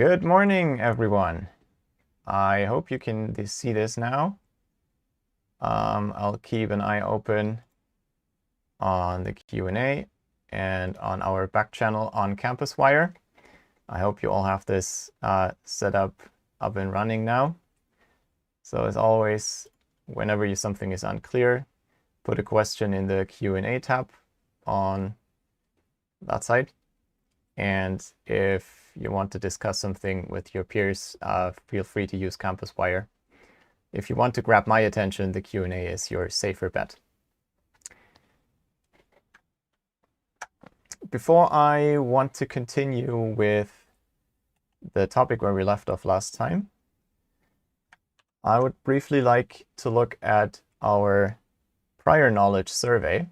Good morning, everyone. I hope you can see this now. I'll keep an eye open on the Q&A and on our back channel on Campus Wire. I hope you all have this set up and running now. So as always, whenever something is unclear, put a question in the Q&A tab on that side. And if you want to discuss something with your peers, feel free to use Campus Wire. If you want to grab my attention, the Q&A is your safer bet. Before I want to continue with the topic where we left off last time, I would briefly like to look at our prior knowledge survey.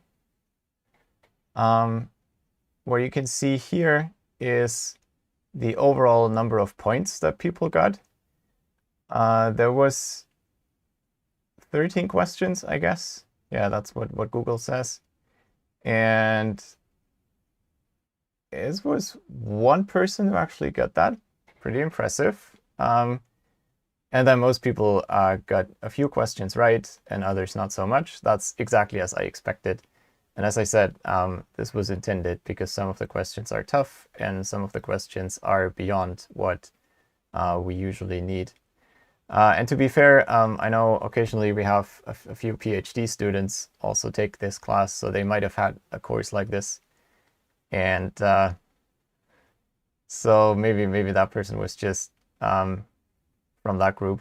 Where you can see here is the overall number of points that people got. There was 13 questions, I guess. Yeah, that's what Google says. And it was one person who actually got that. Pretty impressive. And then most people got a few questions right and others not so much. That's exactly as I expected. And as I said, this was intended because some of the questions are tough and some of the questions are beyond what we usually need. And to be fair, I know occasionally we have a few PhD students also take this class, so they might have had a course like this. And so maybe that person was just from that group.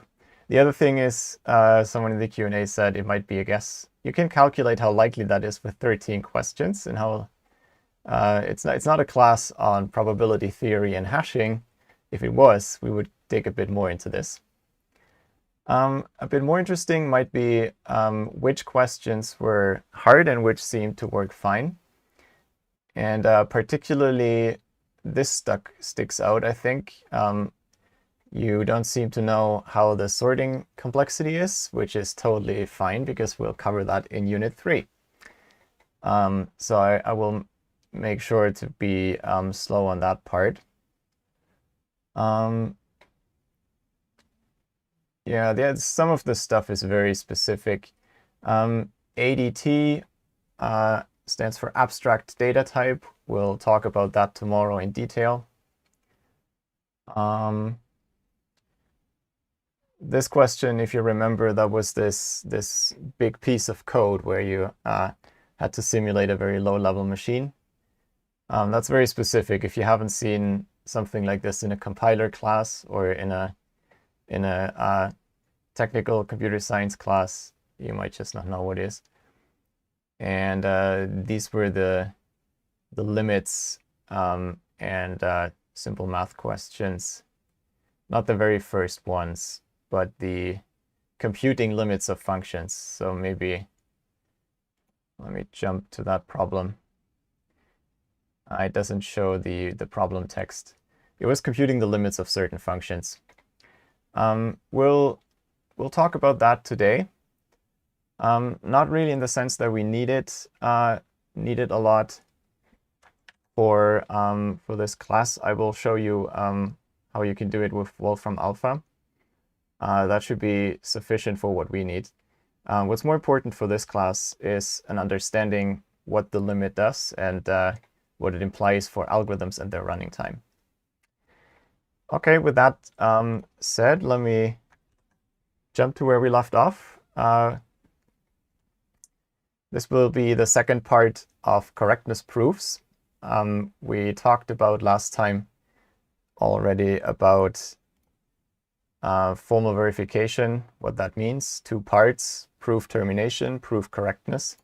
The other thing is, someone in the Q&A said it might be a guess. You can calculate how likely that is with 13 questions and how it's not a class on probability theory and hashing. If it was, we would dig a bit more into this. A bit more interesting might be which questions were hard and which seemed to work fine. And particularly this sticks out, I think. You don't seem to know how the sorting complexity is, which is totally fine because we'll cover that in Unit 3. So I will make sure to be slow on that part. Yeah, some of the stuff is very specific. ADT stands for Abstract Data Type. We'll talk about that tomorrow in detail. This question, if you remember, that was this big piece of code where you had to simulate a very low-level machine. That's very specific. If you haven't seen something like this in a compiler class or in a technical computer science class, you might just not know what it is. And these were the limits and simple math questions. Not the very first ones, but the computing limits of functions. So maybe let me jump to that problem. It doesn't show the problem text. It was computing the limits of certain functions. We'll talk about that today. Not really in the sense that we need it a lot for this class. I will show you how you can do it with Wolfram Alpha. That should be sufficient for what we need. What's more important for this class is an understanding what the limit does and what it implies for algorithms and their running time. Okay, with that said, let me jump to where we left off. This will be the second part of correctness proofs. We talked about last time already about formal verification, what that means, 2 parts, proof termination, proof correctness.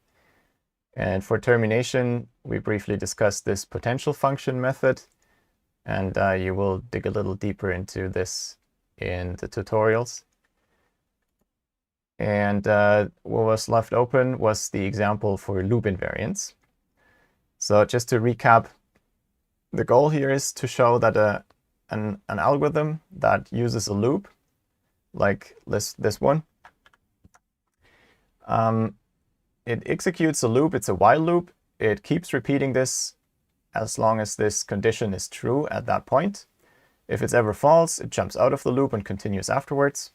And for termination, we briefly discussed this potential function method, and you will dig a little deeper into this in the tutorials. And what was left open was the example for loop invariance. So just to recap, the goal here is to show that an algorithm that uses a loop, like this one, it executes a loop. It's a while loop. It keeps repeating this as long as this condition is true at that point. If it's ever false, it jumps out of the loop and continues afterwards.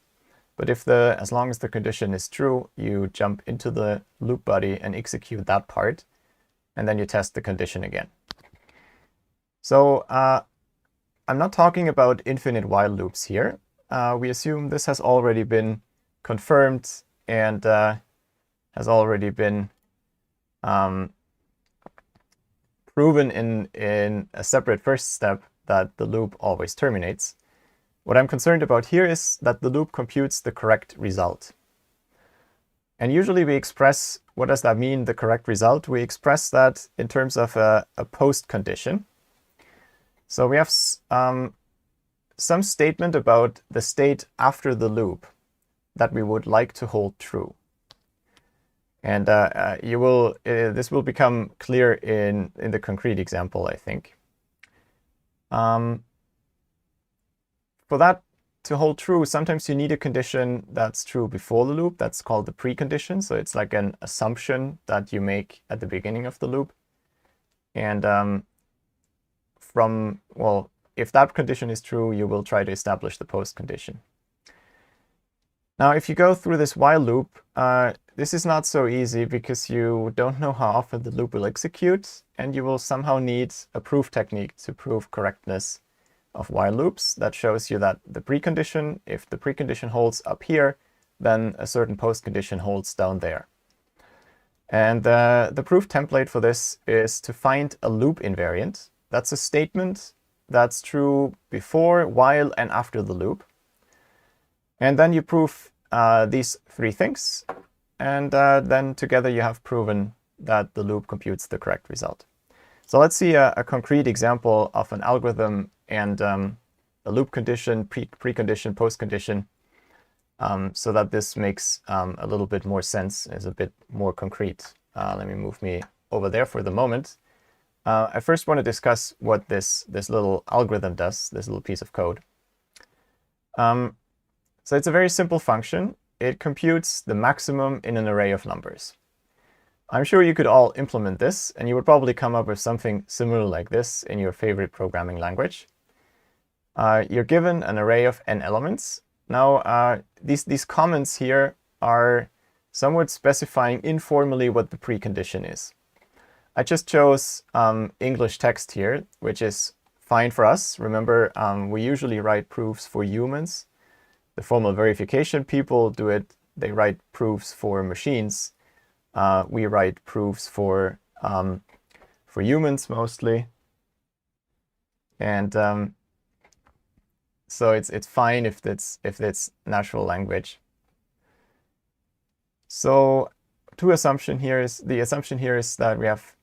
But as long as the condition is true, you jump into the loop body and execute that part, and then you test the condition again. So I'm not talking about infinite while loops here. We assume this has already been confirmed and has already been proven in a separate first step that the loop always terminates. What I'm concerned about here is that the loop computes the correct result. And usually we express, what does that mean, the correct result? We express that in terms of a post condition. So we have some statement about the state after the loop that we would like to hold true. And this will become clear in the concrete example, I think. For that to hold true, sometimes you need a condition that's true before the loop. That's called the precondition. So it's like an assumption that you make at the beginning of the loop. And if that condition is true, you will try to establish the post condition. Now, if you go through this while loop, this is not so easy because you don't know how often the loop will execute, and you will somehow need a proof technique to prove correctness of while loops that shows you that the precondition, if the precondition holds up here, then a certain post condition holds down there. And the proof template for this is to find a loop invariant. That's a statement that's true before, while, and after the loop. And then you prove these three things, and then together you have proven that the loop computes the correct result. So let's see a concrete example of an algorithm and a loop condition, precondition, postcondition, so that this makes a little bit more sense, is a bit more concrete. Let me move me over there for the moment. I first want to discuss what this little algorithm does, this little piece of code. So it's a very simple function. It computes the maximum in an array of numbers. I'm sure you could all implement this, and you would probably come up with something similar like this in your favorite programming language. You're given an array of n elements. Now, these comments here are somewhat specifying informally what the precondition is. I just chose English text here, which is fine for us. Remember, we usually write proofs for humans. The formal verification people do it. They write proofs for machines. We write proofs for humans mostly. And so it's fine if it's natural language. So the assumption here is that we have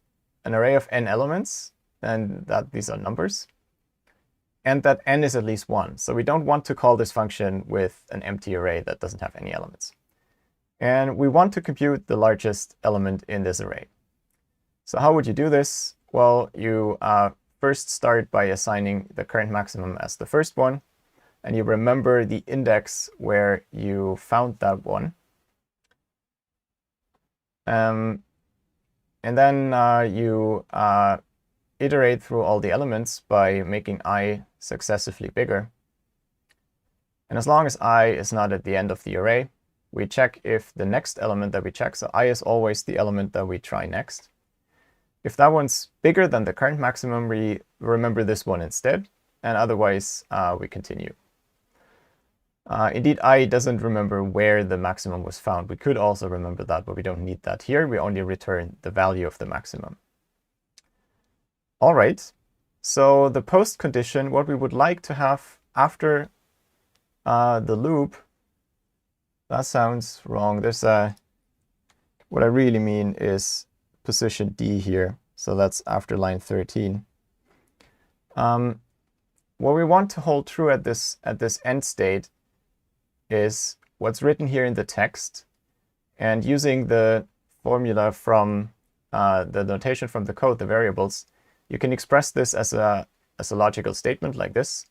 an array of n elements, and that these are numbers, and that n is at least 1. So we don't want to call this function with an empty array that doesn't have any elements. And we want to compute the largest element in this array. So how would you do this? Well, you first start by assigning the current maximum as the first one, and you remember the index where you found that one. And then you iterate through all the elements by making I successively bigger. And as long as I is not at the end of the array, we check if the next element that we check, so I is always the element that we try next. If that one's bigger than the current maximum, we remember this one instead, and otherwise we continue. Indeed, I doesn't remember where the maximum was found. We could also remember that, but we don't need that here. We only return the value of the maximum. All right, so the post condition, what we would like to have after the loop, that sounds wrong. There's what I really mean is position D here. So that's after line 13. What we want to hold true at this end state is what's written here in the text, and using the formula from the notation from the code, the variables, you can express this as a logical statement like this.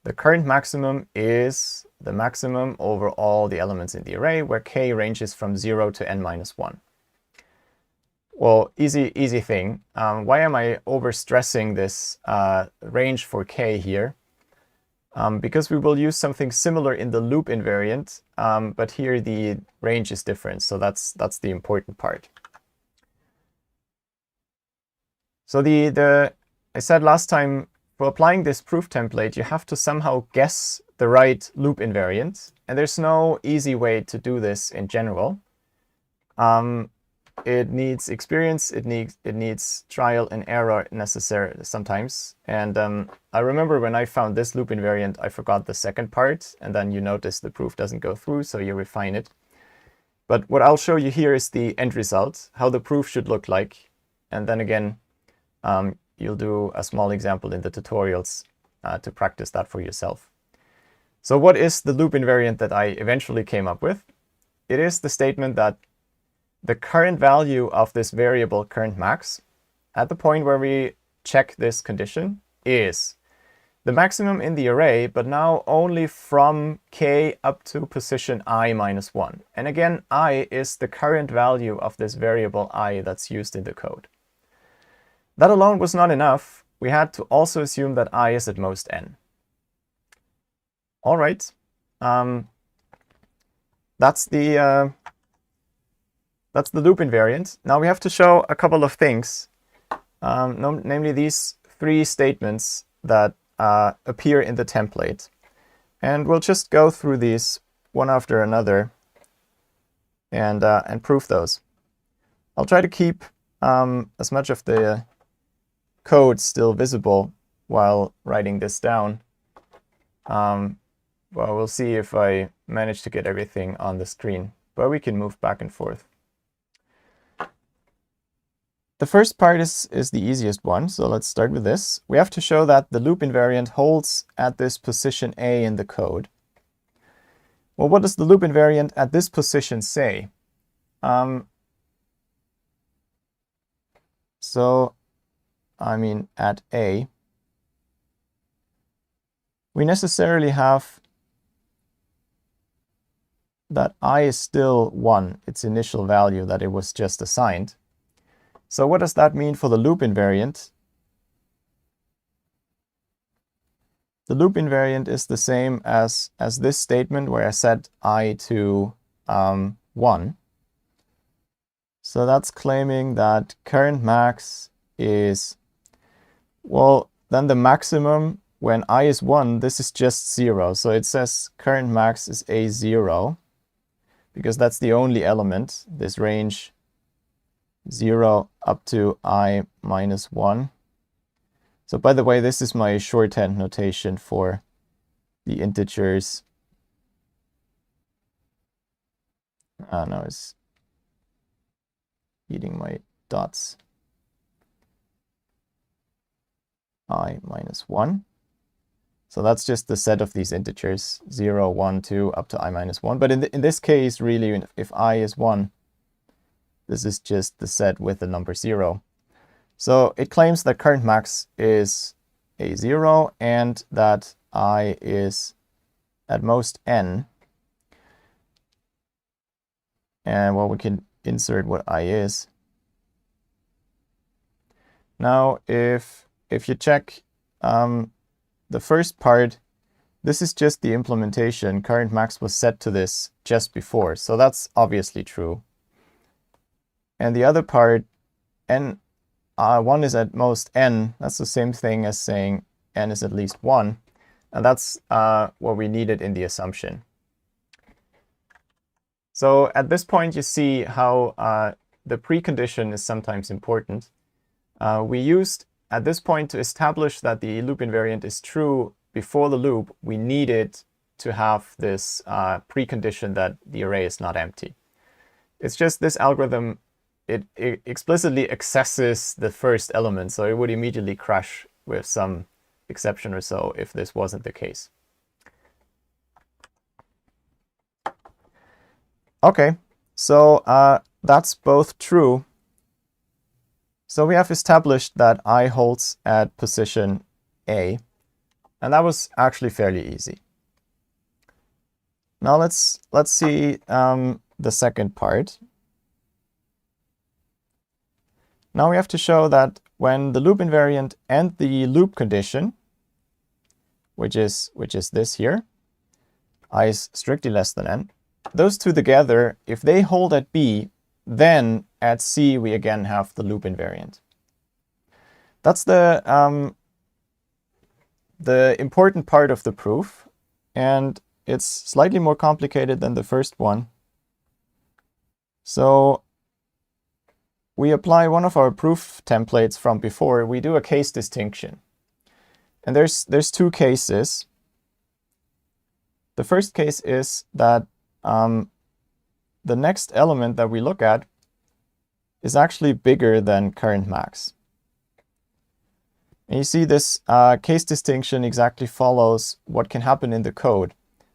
The current maximum is the maximum over all the elements in the array, where k ranges from 0 to n minus 1. Well, easy thing. Why am I overstressing this range for k here? because we will use something similar in the loop invariant, but here the range is different, so that's the important part. So I said last time, for applying this proof template, you have to somehow guess the right loop invariant, and there's no easy way to do this in general. It needs experience, it needs trial and error necessary sometimes. And I remember when I found this loop invariant, I forgot the second part, and then you notice the proof doesn't go through, so you refine it. But what I'll show you here is the end result, how the proof should look like. And then again, you'll do a small example in the tutorials to practice that for yourself. So what is the loop invariant that I eventually came up with? It is the statement that the current value of this variable current max at the point where we check this condition is the maximum in the array, but now only from k up to position I minus 1. And again, I is the current value of this variable I that's used in the code. That alone was not enough. We had to also assume that I is at most n. All right. That's the loop invariant. Now we have to show a couple of things, namely these three statements that appear in the template. And we'll just go through these one after another and prove those. I'll try to keep as much of the code still visible while writing this down. Well, we'll see if I manage to get everything on the screen, but we can move back and forth. The first part is the easiest one, so let's start with this. We have to show that the loop invariant holds at this position A in the code. Well, what does the loop invariant at this position say? So, I mean, at A, we necessarily have that I is still 1, its initial value that it was just assigned. So what does that mean for the loop invariant? The loop invariant is the same as this statement where I set I to 1. So that's claiming that current max is, well, then the maximum when I is 1, this is just 0. So it says current max is A0, because that's the only element, this range 0 up to I minus 1. So by the way, this is my shorthand notation for the integers. No, it's eating my dots. I minus 1. So that's just the set of these integers, 0, 1, 2, up to I minus 1. But in this case, really, if I is 1, this is just the set with the number 0. So it claims that current max is A0 and that I is at most n. And well, we can insert what I is. Now, if you check the first part, this is just the implementation. Current max was set to this just before, so that's obviously true. And the other part, n, 1 is at most n. That's the same thing as saying n is at least 1. And that's what we needed in the assumption. So at this point, you see how the precondition is sometimes important. We used, at this point, to establish that the loop invariant is true before the loop, we needed to have this precondition that the array is not empty. It's just this algorithm, it explicitly accesses the first element, so it would immediately crash with some exception or so if this wasn't the case. Okay, so that's both true. So we have established that I holds at position A, and that was actually fairly easy. Now let's see the second part. Now we have to show that when the loop invariant and the loop condition, which is this here, I is strictly less than n. Those two together, if they hold at B, then at C we again have the loop invariant. That's the important part of the proof, and it's slightly more complicated than the first one. So we apply one of our proof templates from before. We do a case distinction. And there's two cases. The first case is that the next element that we look at is actually bigger than current max. And you see this case distinction exactly follows what can happen in the code.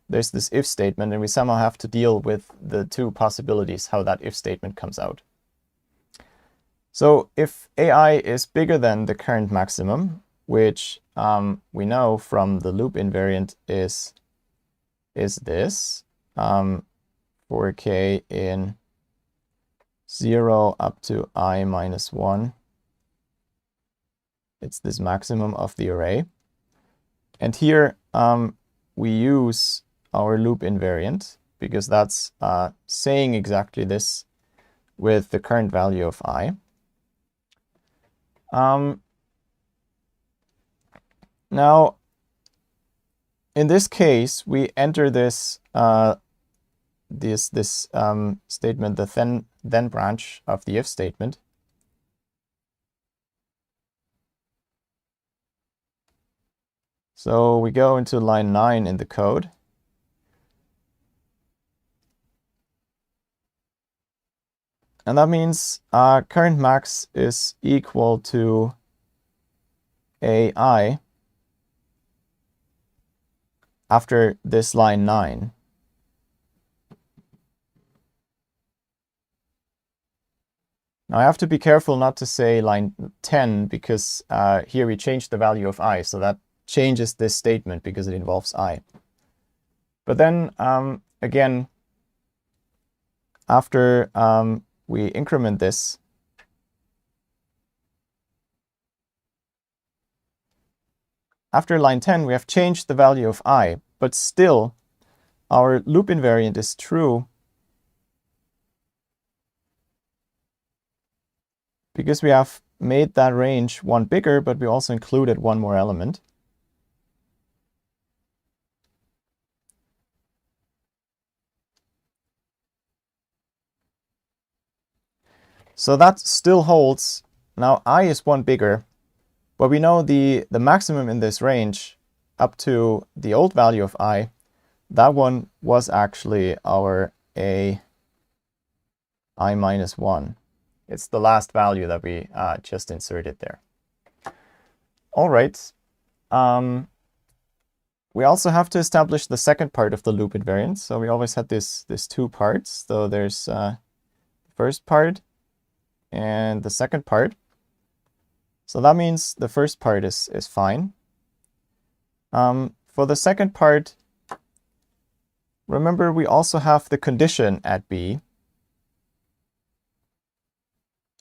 There's this if statement, and we somehow have to deal with the two possibilities, how that if statement comes out. So if AI is bigger than the current maximum, which we know from the loop invariant is this, for k in 0 up to I minus 1. It's this maximum of the array. And here we use our loop invariant because that's saying exactly this with the current value of I. Now, in this case, we enter this statement, the then branch of the if statement. So we go into line 9 in the code. And that means current max is equal to AI after this line 9. Now I have to be careful not to say line 10 because here we change the value of I, so that changes this statement because it involves I. But then again, after we increment this, after line 10, we have changed the value of I, but still our loop invariant is true because we have made that range one bigger, but we also included one more element. So that still holds. Now I is one bigger, but we know the maximum in this range up to the old value of I, that one was actually our I minus 1. It's the last value that we just inserted there. All right. We also have to establish the second part of the loop invariant. So we always had this two parts. So there's the first part and the second part. So that means the first part is fine. For the second part, remember we also have the condition at B.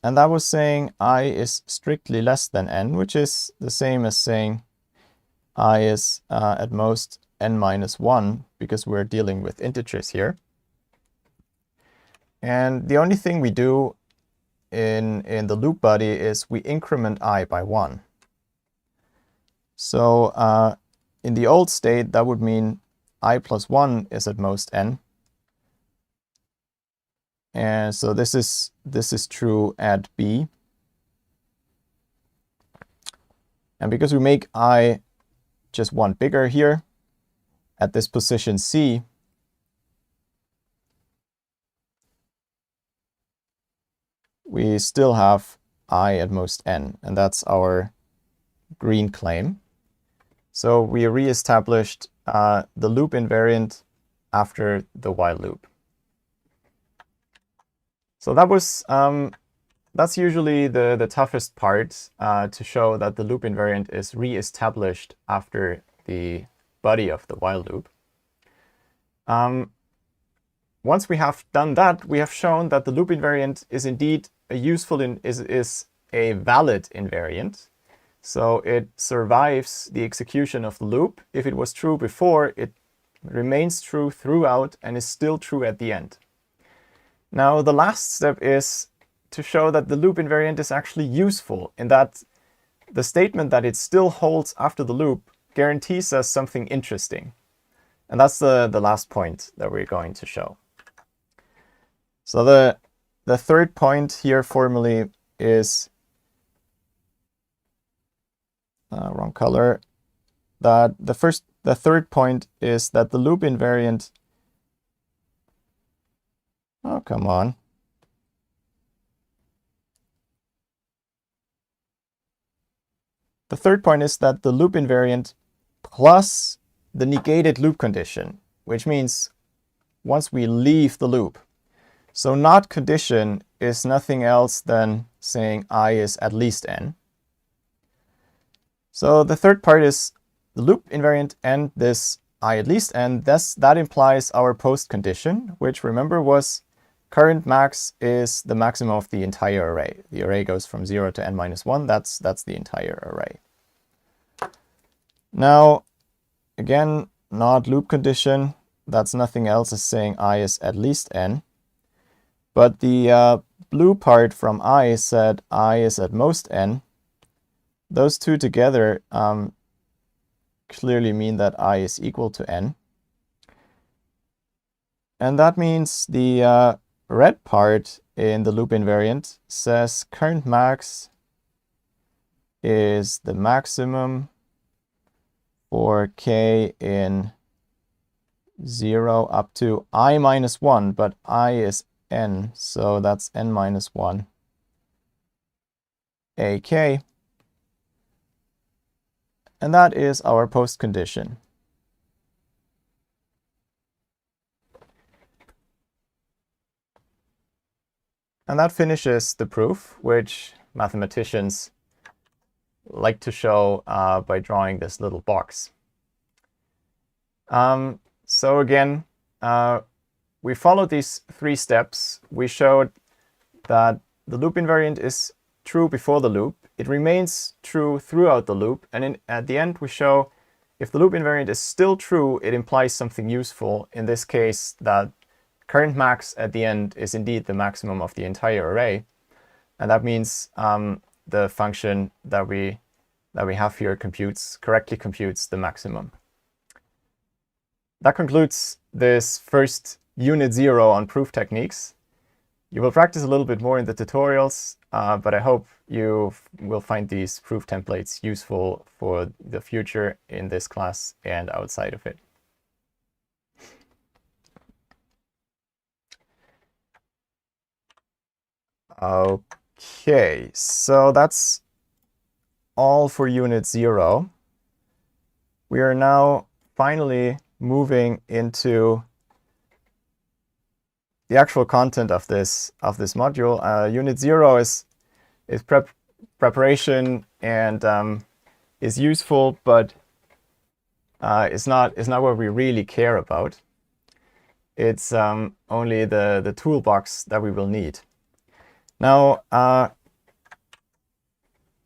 And that was saying I is strictly less than n, which is the same as saying I is at most n minus 1, because we're dealing with integers here. And the only thing we do in the loop body is we increment I by 1. So in the old state, that would mean I plus 1 is at most n. And so this is true at B. And because we make I just one bigger here at this position C, we still have I at most n, and that's our green claim. So we reestablished the loop invariant after the while loop. So that was that's usually the toughest part, to show that the loop invariant is reestablished after the body of the while loop. Once we have done that, we have shown that the loop invariant is indeed a valid invariant. So it survives the execution of the loop. If it was true before, it remains true throughout and is still true at the end. Now, the last step is to show that the loop invariant is actually useful, in that the statement that it still holds after the loop guarantees us something interesting. And that's the last point that we're going to show. So the third point here formally is, wrong color, that the third point is that the loop invariant, oh, come on. The third point is that the loop invariant plus the negated loop condition, which means once we leave the loop. So not condition is nothing else than saying I is at least n. So the third part is the loop invariant and this I at least n. That implies our post condition, which remember was current max is the maximum of the entire array. The array goes from 0 to n-1. That's the entire array. Now, again, not loop condition. That's nothing else as saying I is at least n. But the blue part from I said I is at most n. Those two together clearly mean that I is equal to n. And that means the red part in the loop invariant says current max is the maximum for k in 0 up to I minus 1, but I is n, so that's n minus 1 ak. And that is our post condition. And that finishes the proof, which mathematicians like to show by drawing this little box. So again, we followed these 3 steps. We showed that the loop invariant is true before the loop. It remains true throughout the loop. And at the end, we show if the loop invariant is still true, it implies something useful. In this case, that current max at the end is indeed the maximum of the entire array. And that means the function that we have here correctly computes the maximum. That concludes this first Unit 0 on proof techniques. You will practice a little bit more in the tutorials, but I hope you will find these proof templates useful for the future in this class and outside of it. Okay, so that's all for Unit 0. We are now finally moving into the actual content of this module. Unit 0 is preparation and is useful, but is not what we really care about. It's only the toolbox that we will need. Now,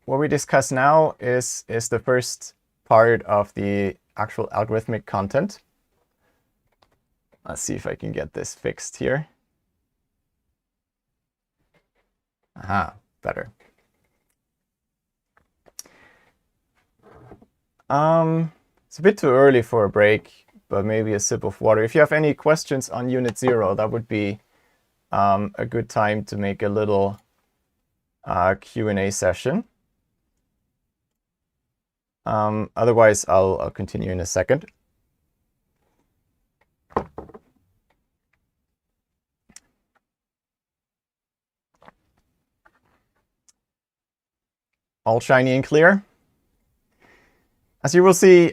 what we discuss now is the first part of the actual algorithmic content. Let's see if I can get this fixed here. Aha, better. It's a bit too early for a break, but maybe a sip of water. If you have any questions on Unit 0, that would be a good time to make a little Q&A session. Otherwise, I'll continue in a second. All shiny and clear. As you will see,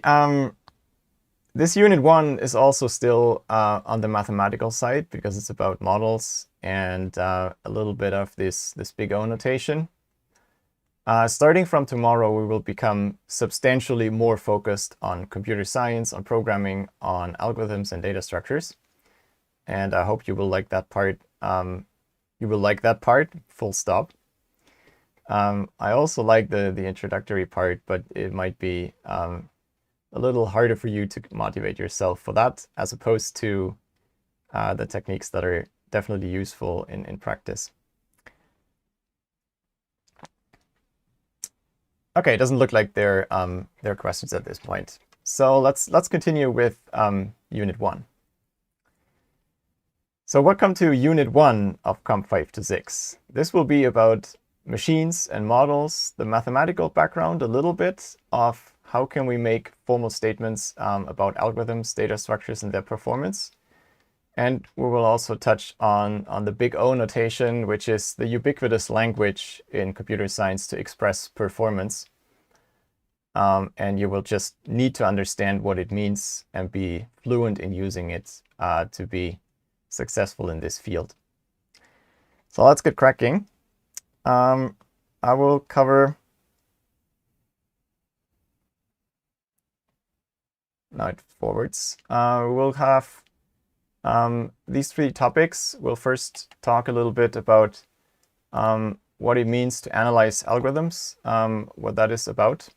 this Unit 1 is also still on the mathematical side because it's about models and a little bit of this big O notation. Starting from tomorrow, we will become substantially more focused on computer science, on programming, on algorithms and data structures. And I hope you will like that part. You will like that part, full stop. I also like the introductory part, but it might be a little harder for you to motivate yourself for that, as opposed to the techniques that are definitely useful in practice. Okay, it doesn't look like there are questions at this point. So let's continue with Unit 1. So welcome to Unit 1 of COMP526. This will be about machines and models, the mathematical background a little bit of how can we make formal statements about algorithms, data structures, and their performance. And we will also touch on the big O notation, which is the ubiquitous language in computer science to express performance. And you will just need to understand what it means and be fluent in using it to be successful in this field. So let's get cracking. I will cover, now it forwards. We'll have these 3 topics. We'll first talk a little bit about what it means to analyze algorithms, what that is about.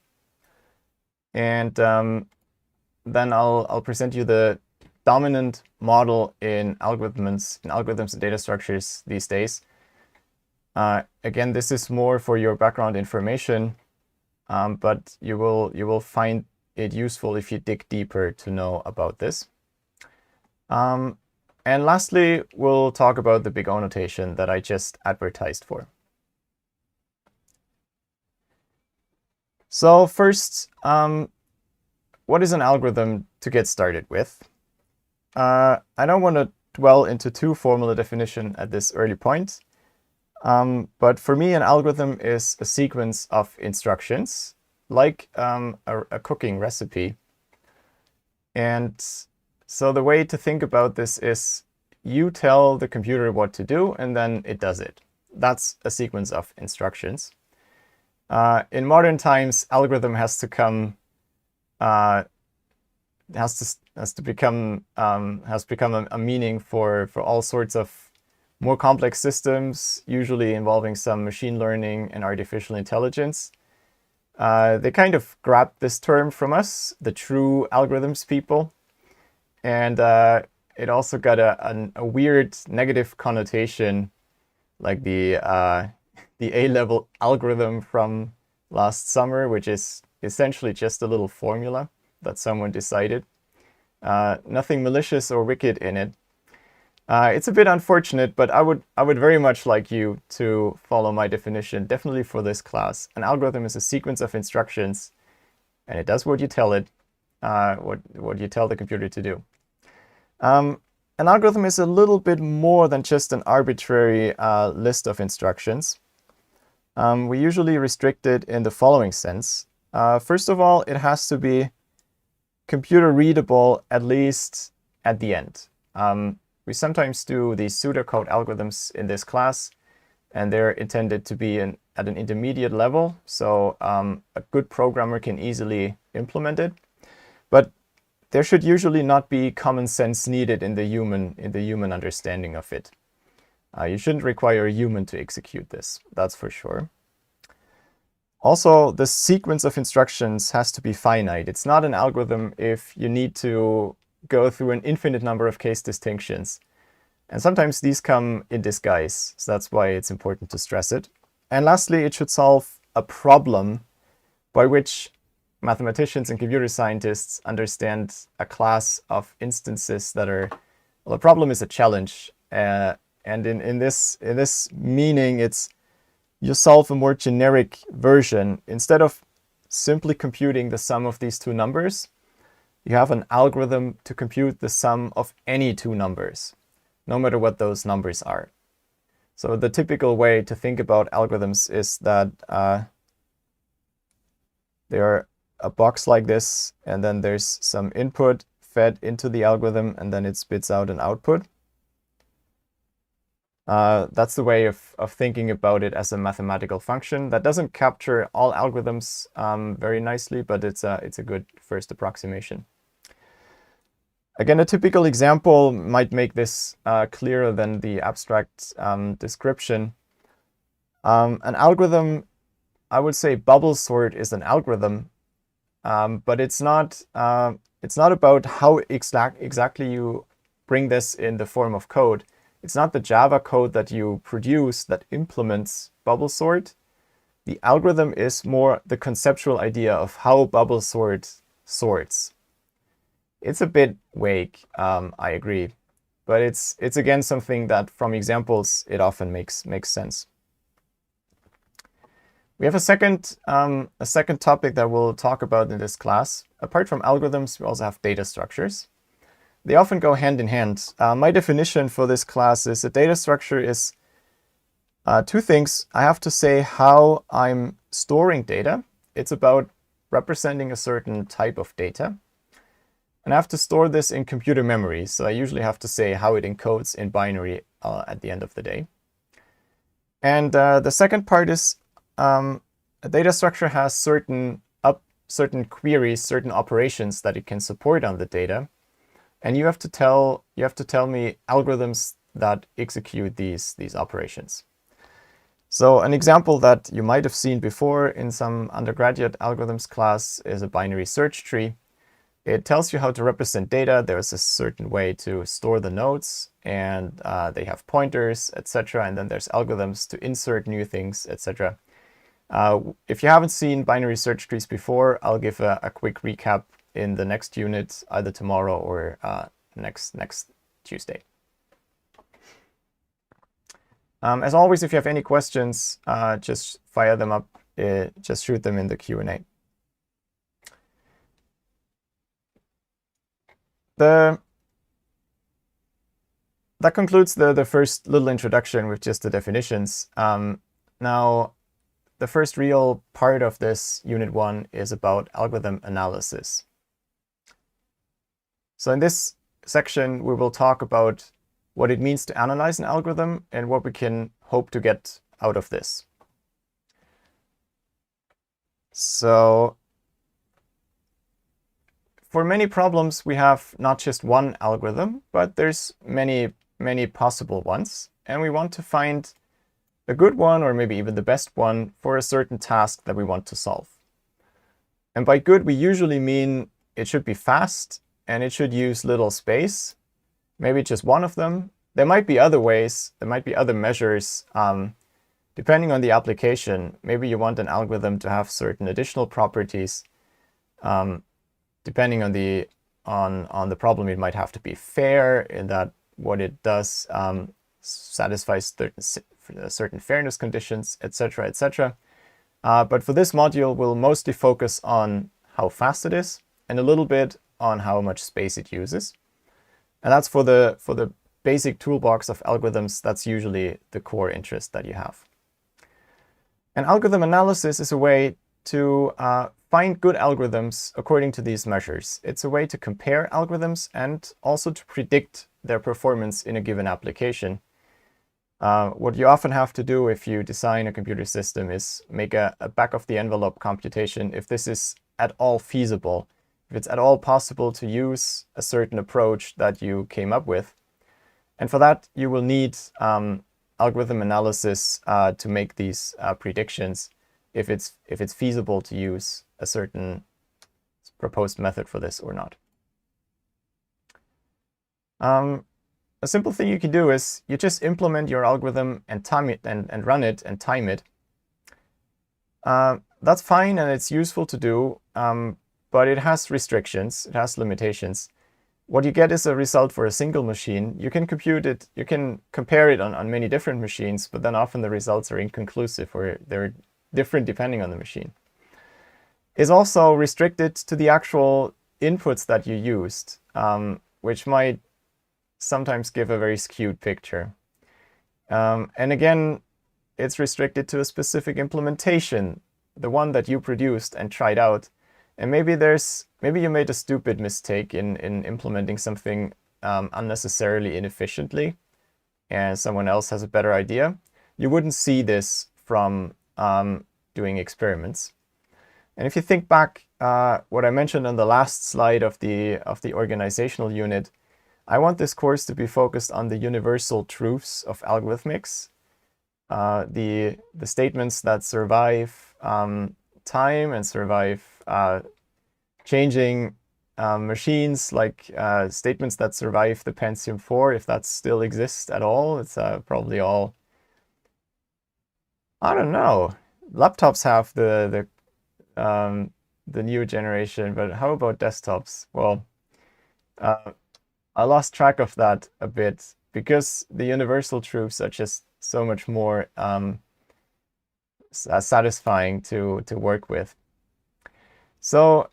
And then I'll present you the dominant model in algorithms and data structures these days. Again, this is more for your background information, but you will find it useful if you dig deeper to know about this. And lastly, we'll talk about the big O notation that I just advertised for. So first, what is an algorithm to get started with? I don't want to dwell into too formal a definition at this early point. But for me, an algorithm is a sequence of instructions, like a cooking recipe. And so the way to think about this is you tell the computer what to do, and then it does it. That's a sequence of instructions. In modern times, algorithm has to become a meaning for all sorts of more complex systems, usually involving some machine learning and artificial intelligence. They kind of grabbed this term from us, the true algorithms people, and it also got a weird negative connotation, like the A-level algorithm from last summer, which is essentially just a little formula that someone decided. Nothing malicious or wicked in it. It's a bit unfortunate, but I would very much like you to follow my definition, definitely for this class. An algorithm is a sequence of instructions, and it does what you tell it, what you tell the computer to do. An algorithm is a little bit more than just an arbitrary list of instructions. We usually restrict it in the following sense. First of all, it has to be computer readable, at least at the end. We sometimes do these pseudocode algorithms in this class, and they're intended to be at an intermediate level, so a good programmer can easily implement it. But there should usually not be common sense needed in the human understanding of it. You shouldn't require a human to execute this, that's for sure. Also, the sequence of instructions has to be finite. It's not an algorithm if you need to go through an infinite number of case distinctions. And sometimes these come in disguise, so that's why it's important to stress it. And lastly, it should solve a problem by which mathematicians and computer scientists understand a class of instances that are, well, a problem is a challenge. And in this meaning, it's you solve a more generic version. Instead of simply computing the sum of these 2 numbers, you have an algorithm to compute the sum of any 2 numbers, no matter what those numbers are. So the typical way to think about algorithms is that they are a box like this, and then there's some input fed into the algorithm, and then it spits out an output. That's the way of thinking about it as a mathematical function. That doesn't capture all algorithms very nicely, but it's a good first approximation. Again, a typical example might make this clearer than the abstract description. An algorithm I would say bubble sort is an algorithm, but it's not about how exactly you bring this in the form of code. It's not the Java code that you produce that implements bubble sort. The algorithm is more the conceptual idea of how bubble sort sorts. It's a bit vague, I agree, but it's again something that from examples it often makes sense. We have a second topic that we'll talk about in this class. Apart from algorithms, we also have data structures. They often go hand in hand. My definition for this class is a data structure is two things. I have to say how I'm storing data. It's about representing a certain type of data. And I have to store this in computer memory. So I usually have to say how it encodes in binary at the end of the day. And the second part is a data structure has certain queries, certain operations that it can support on the data. And you have to tell me algorithms that execute these operations. So an example that you might have seen before in some undergraduate algorithms class is a binary search tree. It tells you how to represent data. There's a certain way to store the nodes, and they have pointers, etc. And then there's algorithms to insert new things, etc. If you haven't seen binary search trees before, I'll give a quick recap in the next unit, either tomorrow or next Tuesday. As always, if you have any questions, just fire them up. Just shoot them in the Q&A. That concludes the first little introduction with just the definitions. Now, the first real part of this Unit 1 is about algorithm analysis. So in this section, we will talk about what it means to analyze an algorithm and what we can hope to get out of this. So for many problems, we have not just one algorithm, but there's many possible ones. And we want to find a good one, or maybe even the best one, for a certain task that we want to solve. And by good, we usually mean it should be fast, and it should use little space, maybe just one of them. There might be other ways, there might be other measures, depending on the application. Maybe you want an algorithm to have certain additional properties. Depending on the problem, it might have to be fair in that what it does satisfies certain fairness conditions, etc., etc. But for this module, we'll mostly focus on how fast it is and a little bit on how much space it uses. And that's for the basic toolbox of algorithms. That's usually the core interest that you have. And algorithm analysis is a way to find good algorithms according to these measures. It's a way to compare algorithms and also to predict their performance in a given application. What you often have to do if you design a computer system is make a back-of-the-envelope computation if this is at all feasible, if it's at all possible to use a certain approach that you came up with. And for that, you will need algorithm analysis to make these predictions if it's feasible to use a certain proposed method for this or not. A simple thing you can do is you just implement your algorithm and time it and run it and time it. That's fine and it's useful to do, but it has restrictions, it has limitations. What you get is a result for a single machine. You can compute it, you can compare it on many different machines, but then often the results are inconclusive or they're different depending on the machine. It's also restricted to the actual inputs that you used, which might sometimes give a very skewed picture. And again, it's restricted to a specific implementation, the one that you produced and tried out. And maybe you made a stupid mistake in implementing something unnecessarily inefficiently, and someone else has a better idea. You wouldn't see this from doing experiments. And if you think back what I mentioned on the last slide of the organizational unit, I want this course to be focused on the universal truths of algorithmics, the statements that survive time and survive changing machines, like statements that survive the Pentium 4, if that still exists at all. It's probably all, I don't know. Laptops have the new generation, but how about desktops? Well, I lost track of that a bit because the universal truths are just so much more satisfying to work with. So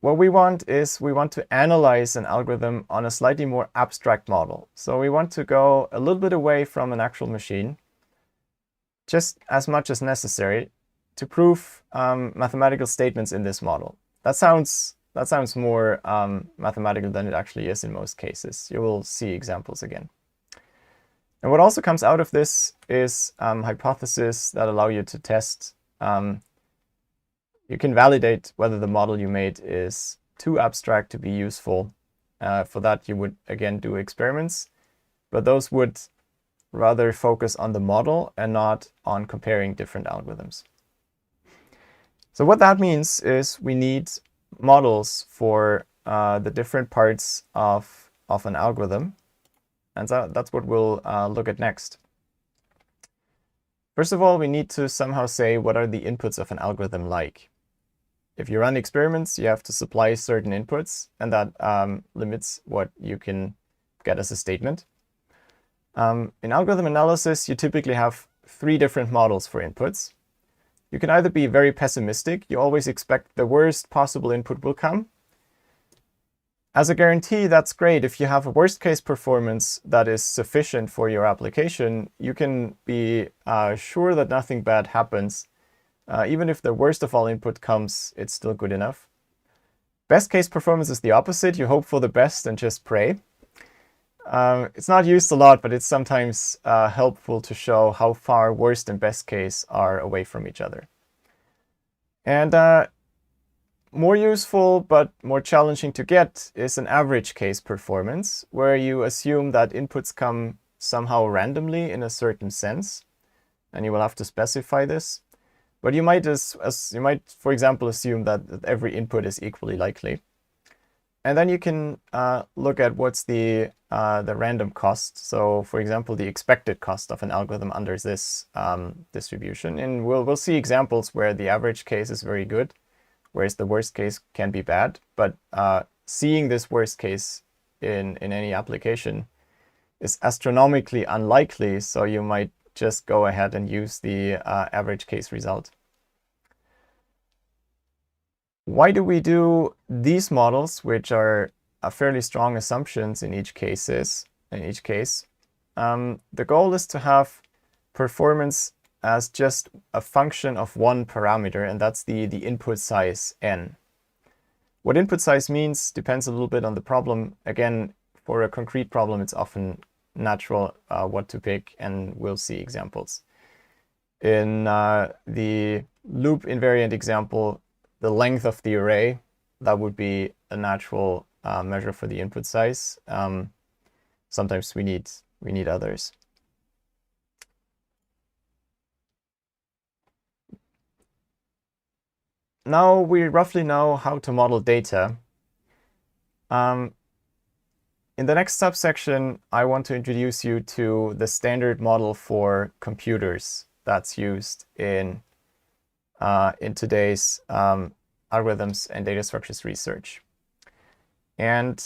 what we want is we want to analyze an algorithm on a slightly more abstract model. So we want to go a little bit away from an actual machine, just as much as necessary, to prove mathematical statements in this model. That sounds more mathematical than it actually is in most cases. You will see examples again. And what also comes out of this is hypotheses that allow you to test. You can validate whether the model you made is too abstract to be useful. For that, you would, again, do experiments. But those would rather focus on the model and not on comparing different algorithms. So what that means is we need models for the different parts of an algorithm. And that's what we'll look at next. First of all, we need to somehow say what are the inputs of an algorithm like. If you run experiments, you have to supply certain inputs, and that limits what you can get as a statement. In algorithm analysis, you typically have 3 different models for inputs. You can either be very pessimistic, you always expect the worst possible input will come. As a guarantee, that's great. If you have a worst case performance that is sufficient for your application, you can be sure that nothing bad happens. Even if the worst of all input comes, it's still good enough. Best case performance is the opposite. You hope for the best and just pray. It's not used a lot, but it's sometimes helpful to show how far worst and best case are away from each other. And more useful, but more challenging to get is an average case performance, where you assume that inputs come somehow randomly in a certain sense, and you will have to specify this. But you might, for example, assume that every input is equally likely. And then you can look at what's the random cost. So, for example, the expected cost of an algorithm under this distribution. And we'll see examples where the average case is very good, whereas the worst case can be bad. But seeing this worst case in any application is astronomically unlikely, so you might just go ahead and use the average case result. Why do we do these models, which are fairly strong assumptions in each case? The goal is to have performance as just a function of one parameter, and that's the input size n. What input size means depends a little bit on the problem. Again, for a concrete problem, it's often natural what to pick, and we'll see examples. In the loop invariant example, the length of the array, that would be a natural measure for the input size. Sometimes we need others. Now we roughly know how to model data. In the next subsection, I want to introduce you to the standard model for computers that's used in today's algorithms and data structures research. And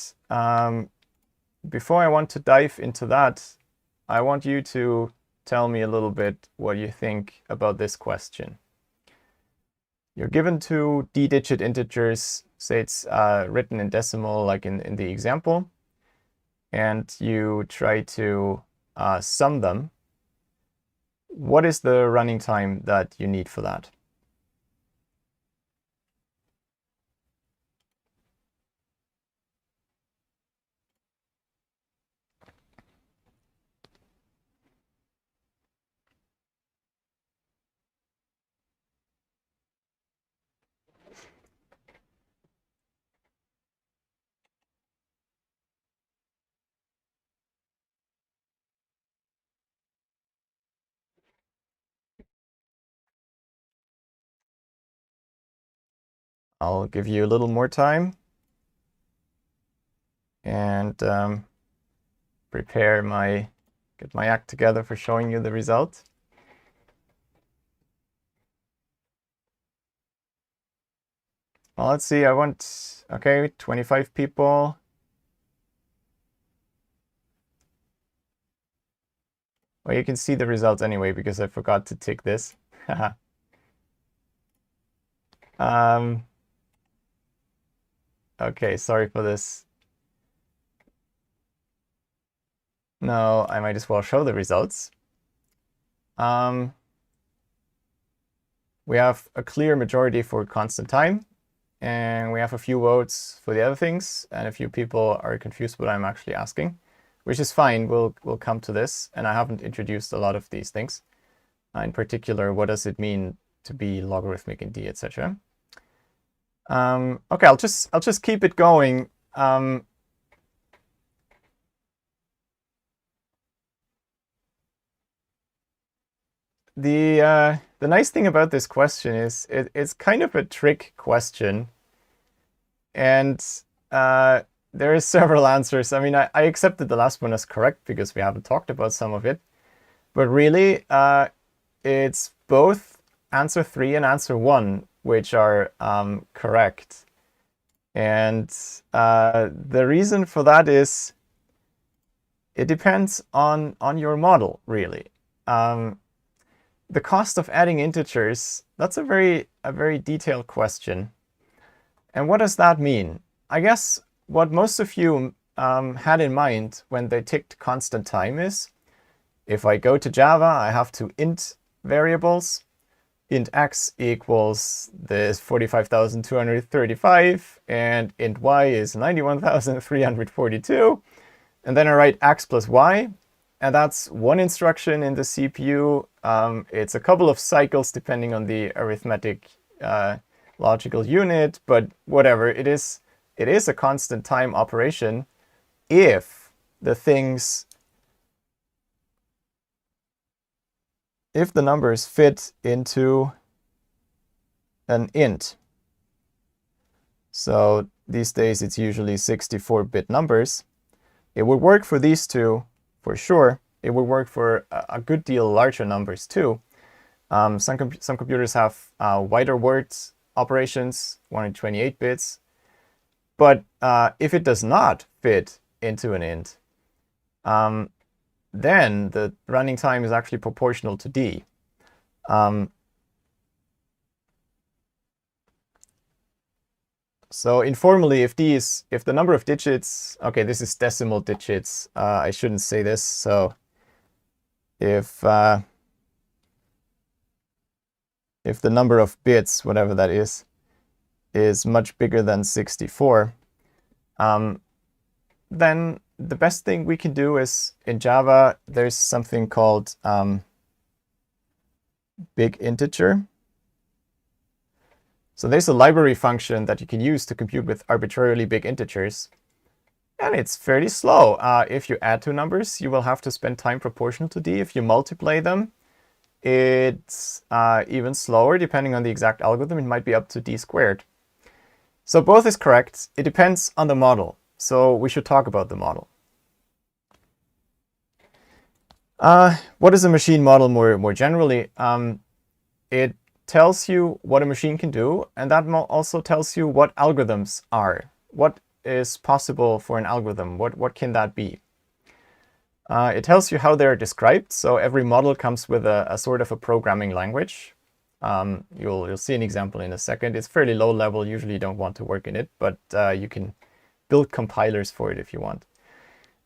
before I want to dive into that, I want you to tell me a little bit what you think about this question. You're given 2 d-digit integers, say it's written in decimal like in the example, and you try to sum them. What is the running time that you need for that? I'll give you a little more time and get my act together for showing you the result. Well, let's see, okay, 25 people. Well, you can see the results anyway because I forgot to tick this. Okay, sorry for this. No, I might as well show the results. We have a clear majority for constant time, and we have a few votes for the other things, and a few people are confused what I'm actually asking, which is fine. We'll come to this, and I haven't introduced a lot of these things. In particular, what does it mean to be logarithmic in D, etc. Okay, I'll just keep it going. The nice thing about this question is it's kind of a trick question, and there is several answers. I mean, I accepted the last one as correct because we haven't talked about some of it, but really it's both answer 3 and answer 1 which are correct. And the reason for that is it depends on your model, really. The cost of adding integers, that's a very detailed question. And what does that mean? I guess what most of you had in mind when they ticked constant time is, if I go to Java, I have to int variables. Int x equals this 45,235, and int y is 91,342. And then I write x plus y, and that's one instruction in the CPU. It's a couple of cycles depending on the arithmetic logical unit, but whatever, it is a constant time operation if the numbers fit into an int. So these days it's usually 64-bit numbers. It would work for these two for sure. It would work for a good deal larger numbers too. Some computers have wider word operations, 128 bits. But if it does not fit into an int, then the running time is actually proportional to D. So informally, if the number of digits, okay, this is decimal digits. I shouldn't say this. So if the number of bits, whatever that is much bigger than 64, then the best thing we can do is, in Java, there's something called big integer. So there's a library function that you can use to compute with arbitrarily big integers. And it's fairly slow. If you add two numbers, you will have to spend time proportional to D. If you multiply them, it's even slower. Depending on the exact algorithm, it might be up to D squared. So both is correct. It depends on the model. So we should talk about the model. What is a machine model more generally? It tells you what a machine can do, and that also tells you what algorithms are. What is possible for an algorithm? What can that be? It tells you how they're described. So every model comes with a sort of a programming language. You'll see an example in a second. It's fairly low level. Usually you don't want to work in it, but you can build compilers for it if you want.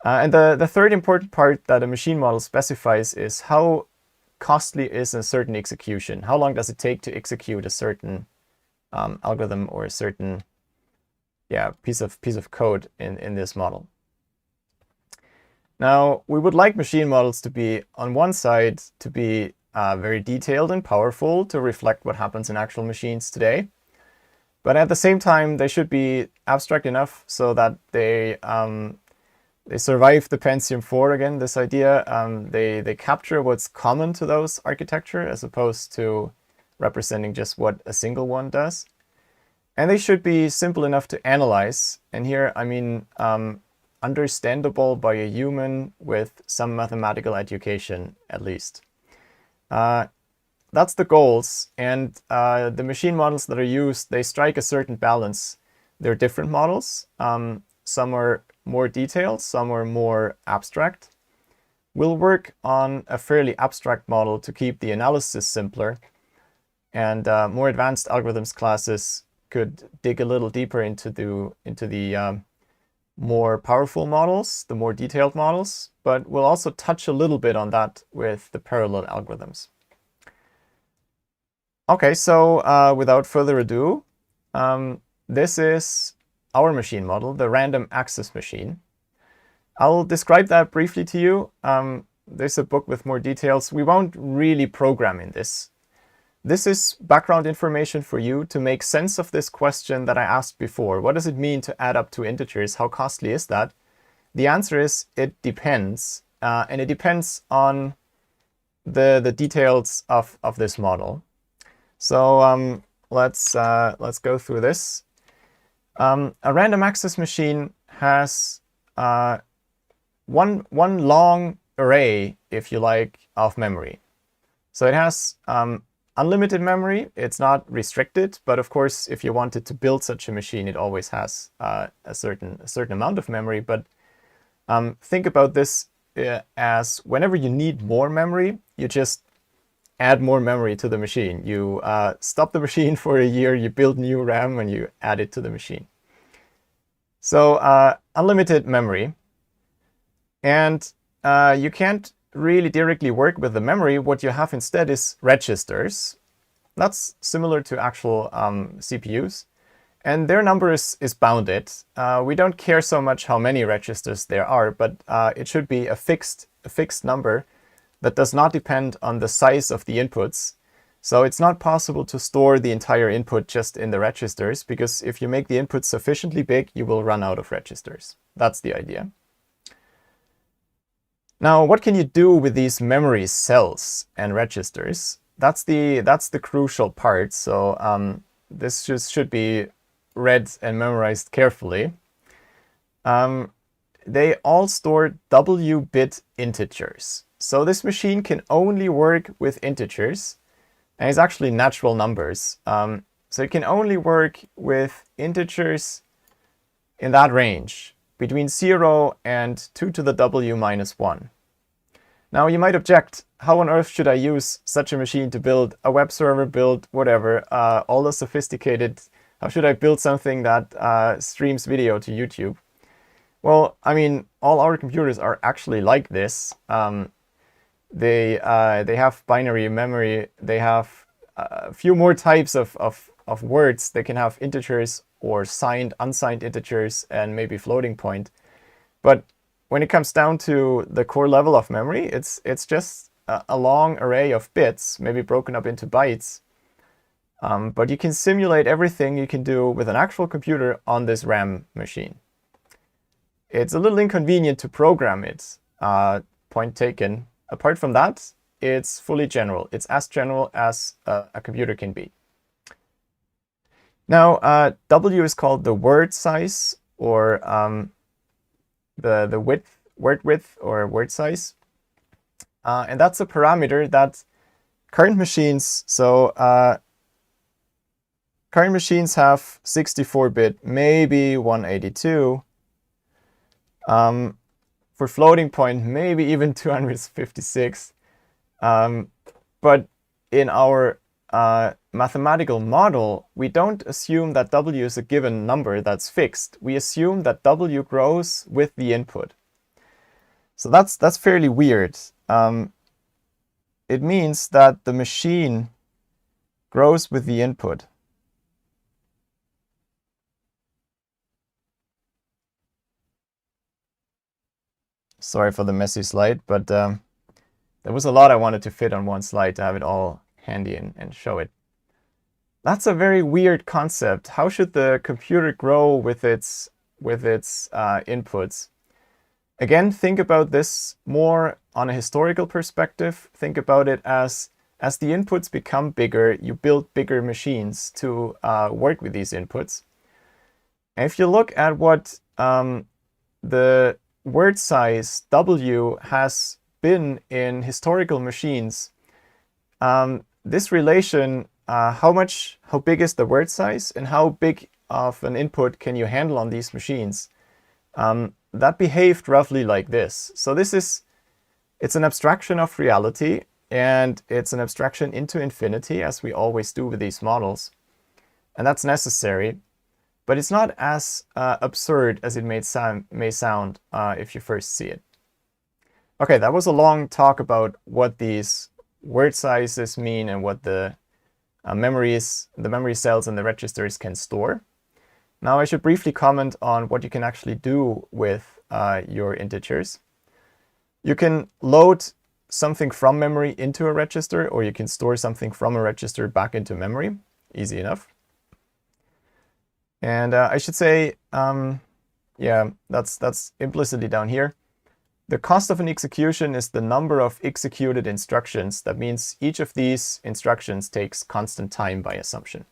And the third important part that a machine model specifies is how costly is a certain execution. How long does it take to execute a certain algorithm or a certain piece of code in this model. Now, we would like machine models to be, on one side, to be very detailed and powerful to reflect what happens in actual machines today. But at the same time, they should be abstract enough so that they survive the Pentium 4 again, this idea. They capture what's common to those architecture as opposed to representing just what a single one does. And they should be simple enough to analyze. And here, I mean, understandable by a human with some mathematical education, at least. That's the goals. And the machine models that are used, they strike a certain balance. They're different models. Some are more detailed, some are more abstract. We'll work on a fairly abstract model to keep the analysis simpler. And more advanced algorithms classes could dig a little deeper into the more powerful models, the more detailed models, but we'll also touch a little bit on that with the parallel algorithms. Okay, so without further ado, this is our machine model, the random access machine. I'll describe that briefly to you. There's a book with more details. We won't really program in this. This is background information for you to make sense of this question that I asked before. What does it mean to add up two integers? How costly is that? The answer is it depends. And it depends on the details of this model. So let's go through this. A random access machine has one long array, if you like, of memory. So it has unlimited memory. It's not restricted, but of course, if you wanted to build such a machine, it always has a certain amount of memory. But think about this as whenever you need more memory, you just add more memory to the machine. You stop the machine for a year, you build new RAM, and you add it to the machine. So unlimited memory. And you can't really directly work with the memory. What you have instead is registers. That's similar to actual CPUs. And their number is bounded. We don't care so much how many registers there are, but it should be a fixed number that does not depend on the size of the inputs. So it's not possible to store the entire input just in the registers, because if you make the input sufficiently big, you will run out of registers. That's the idea. Now, what can you do with these memory cells and registers? That's the crucial part. So this just should be read and memorized carefully. They all store W-bit integers. So this machine can only work with integers, and it's actually natural numbers. So it can only work with integers in that range, between 0 and 2 to the W minus 1. Now you might object, how on earth should I use such a machine to build a web server, build whatever, all the sophisticated, how should I build something that streams video to YouTube? Well, I mean, all our computers are actually like this. They have binary memory. They have a few more types of words. They can have integers or signed, unsigned integers, and maybe floating point. But when it comes down to the core level of memory, it's just a long array of bits, maybe broken up into bytes. But you can simulate everything you can do with an actual computer on this RAM machine. It's a little inconvenient to program it, point taken. Apart from that, it's fully general. It's as general as a computer can be. Now, W is called the word size, or the word width, or word size. And that's a parameter that current machines, so current machines have 64-bit, maybe 182. For floating point, maybe even 256. But in our mathematical model, we don't assume that W is a given number that's fixed. We assume that W grows with the input. So that's fairly weird. It means that the machine grows with the input. Sorry for the messy slide, but there was a lot I wanted to fit on one slide to have it all handy and show it. That's a very weird concept. How should the computer grow with its inputs? Again, think about this more on a historical perspective. Think about it as as the inputs become bigger, you build bigger machines to work with these inputs. And if you look at what the word size W has been in historical machines, this relation, how big is the word size and how big of an input can you handle on these machines, that behaved roughly like this. So it's an abstraction of reality, and it's an abstraction into infinity, as we always do with these models. And that's necessary, but it's not as absurd as it may sound if you first see it. Okay, that was a long talk about what these word sizes mean and what the memory cells and the registers can store. Now I should briefly comment on what you can actually do with your integers. You can load something from memory into a register, or you can store something from a register back into memory. Easy enough. And I should say, yeah, that's implicitly down here. The cost of an execution is the number of executed instructions. That means each of these instructions takes constant time by assumption.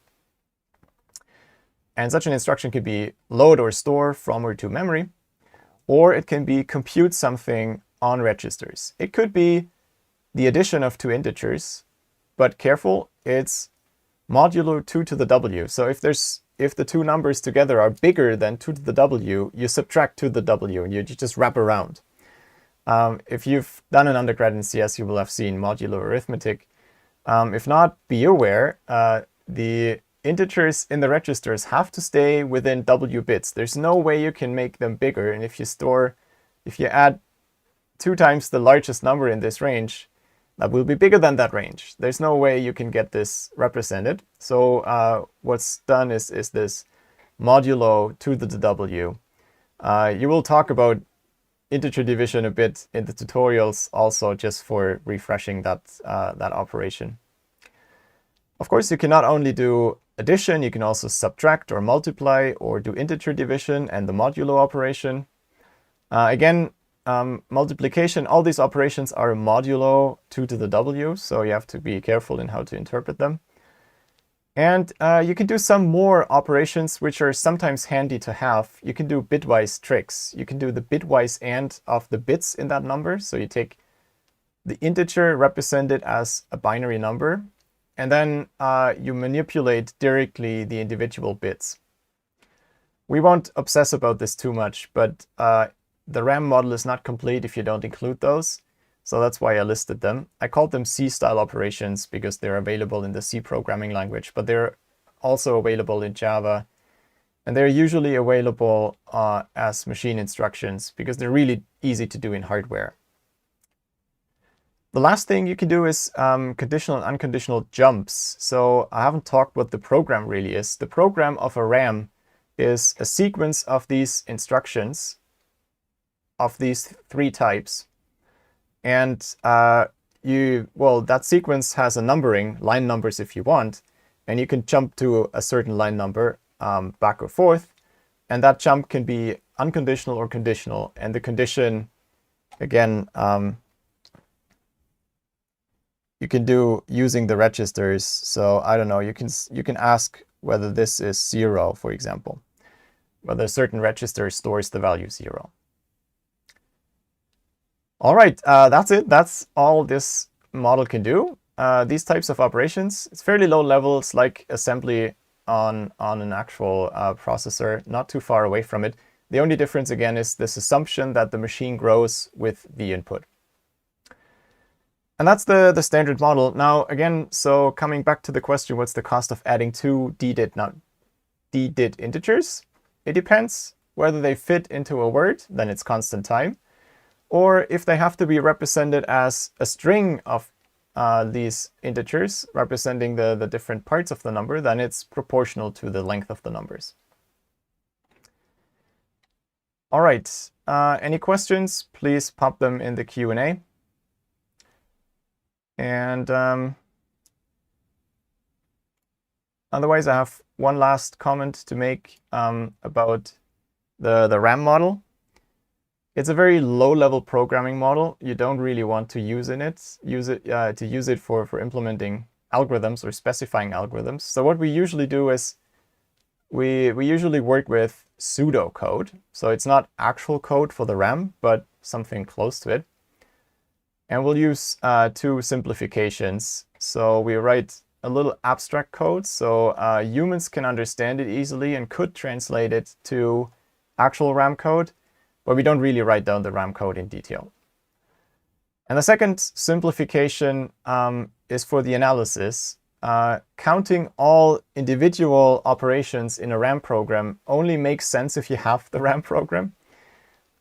And such an instruction could be load or store from or to memory, or it can be compute something on registers. It could be the addition of two integers, but careful, it's modulo 2 to the w. So if the two numbers together are bigger than 2 to the w, you subtract 2 to the w and you just wrap around. If you've done an undergrad in CS, you will have seen modulo arithmetic. If not, be aware, the integers in the registers have to stay within w bits. There's no way you can make them bigger. And if you add 2 times the largest number in this range, that will be bigger than that range. There's no way you can get this represented. So what's done is this modulo 2 to the w. You will talk about integer division a bit in the tutorials also, just for refreshing that operation. Of course, you can not only do addition, you can also subtract or multiply or do integer division and the modulo operation. Again, multiplication, all these operations are modulo 2 to the w, so you have to be careful in how to interpret them. And you can do some more operations which are sometimes handy to have. You can do bitwise tricks. You can do the bitwise AND of the bits in that number. So you take the integer represented as a binary number, and then you manipulate directly the individual bits. We won't obsess about this too much, but the RAM model is not complete if you don't include those. So that's why I listed them. I called them C-style operations because they're available in the C programming language, but they're also available in Java. And they're usually available as machine instructions because they're really easy to do in hardware. The last thing you can do is conditional and unconditional jumps. So I haven't talked what the program really is. The program of a RAM is a sequence of these instructions of these 3 types. And that sequence has a numbering, line numbers if you want, and you can jump to a certain line number back or forth, and that jump can be unconditional or conditional. And the condition, again, you can do using the registers. So I don't know, you can ask whether this is 0, for example, whether a certain register stores the value 0. All right, that's it. That's all this model can do. These types of operations, it's fairly low level. It's like assembly on an actual processor, not too far away from it. The only difference, again, is this assumption that the machine grows with the input. And that's the standard model. Now, again, so coming back to the question, what's the cost of adding 2 d-dit integers? It depends whether they fit into a word, then it's constant time. Or if they have to be represented as a string of these integers representing the different parts of the number, then it's proportional to the length of the numbers. All right, any questions? Please pop them in the Q&A. And otherwise, I have one last comment to make about the RAM model. It's a very low-level programming model. You don't really want to use it for implementing algorithms or specifying algorithms. So what we usually do is we usually work with pseudocode. So it's not actual code for the RAM, but something close to it. And we'll use two simplifications. So we write a little abstract code so humans can understand it easily and could translate it to actual RAM code, but we don't really write down the RAM code in detail. And the second simplification is for the analysis. Counting all individual operations in a RAM program only makes sense if you have the RAM program.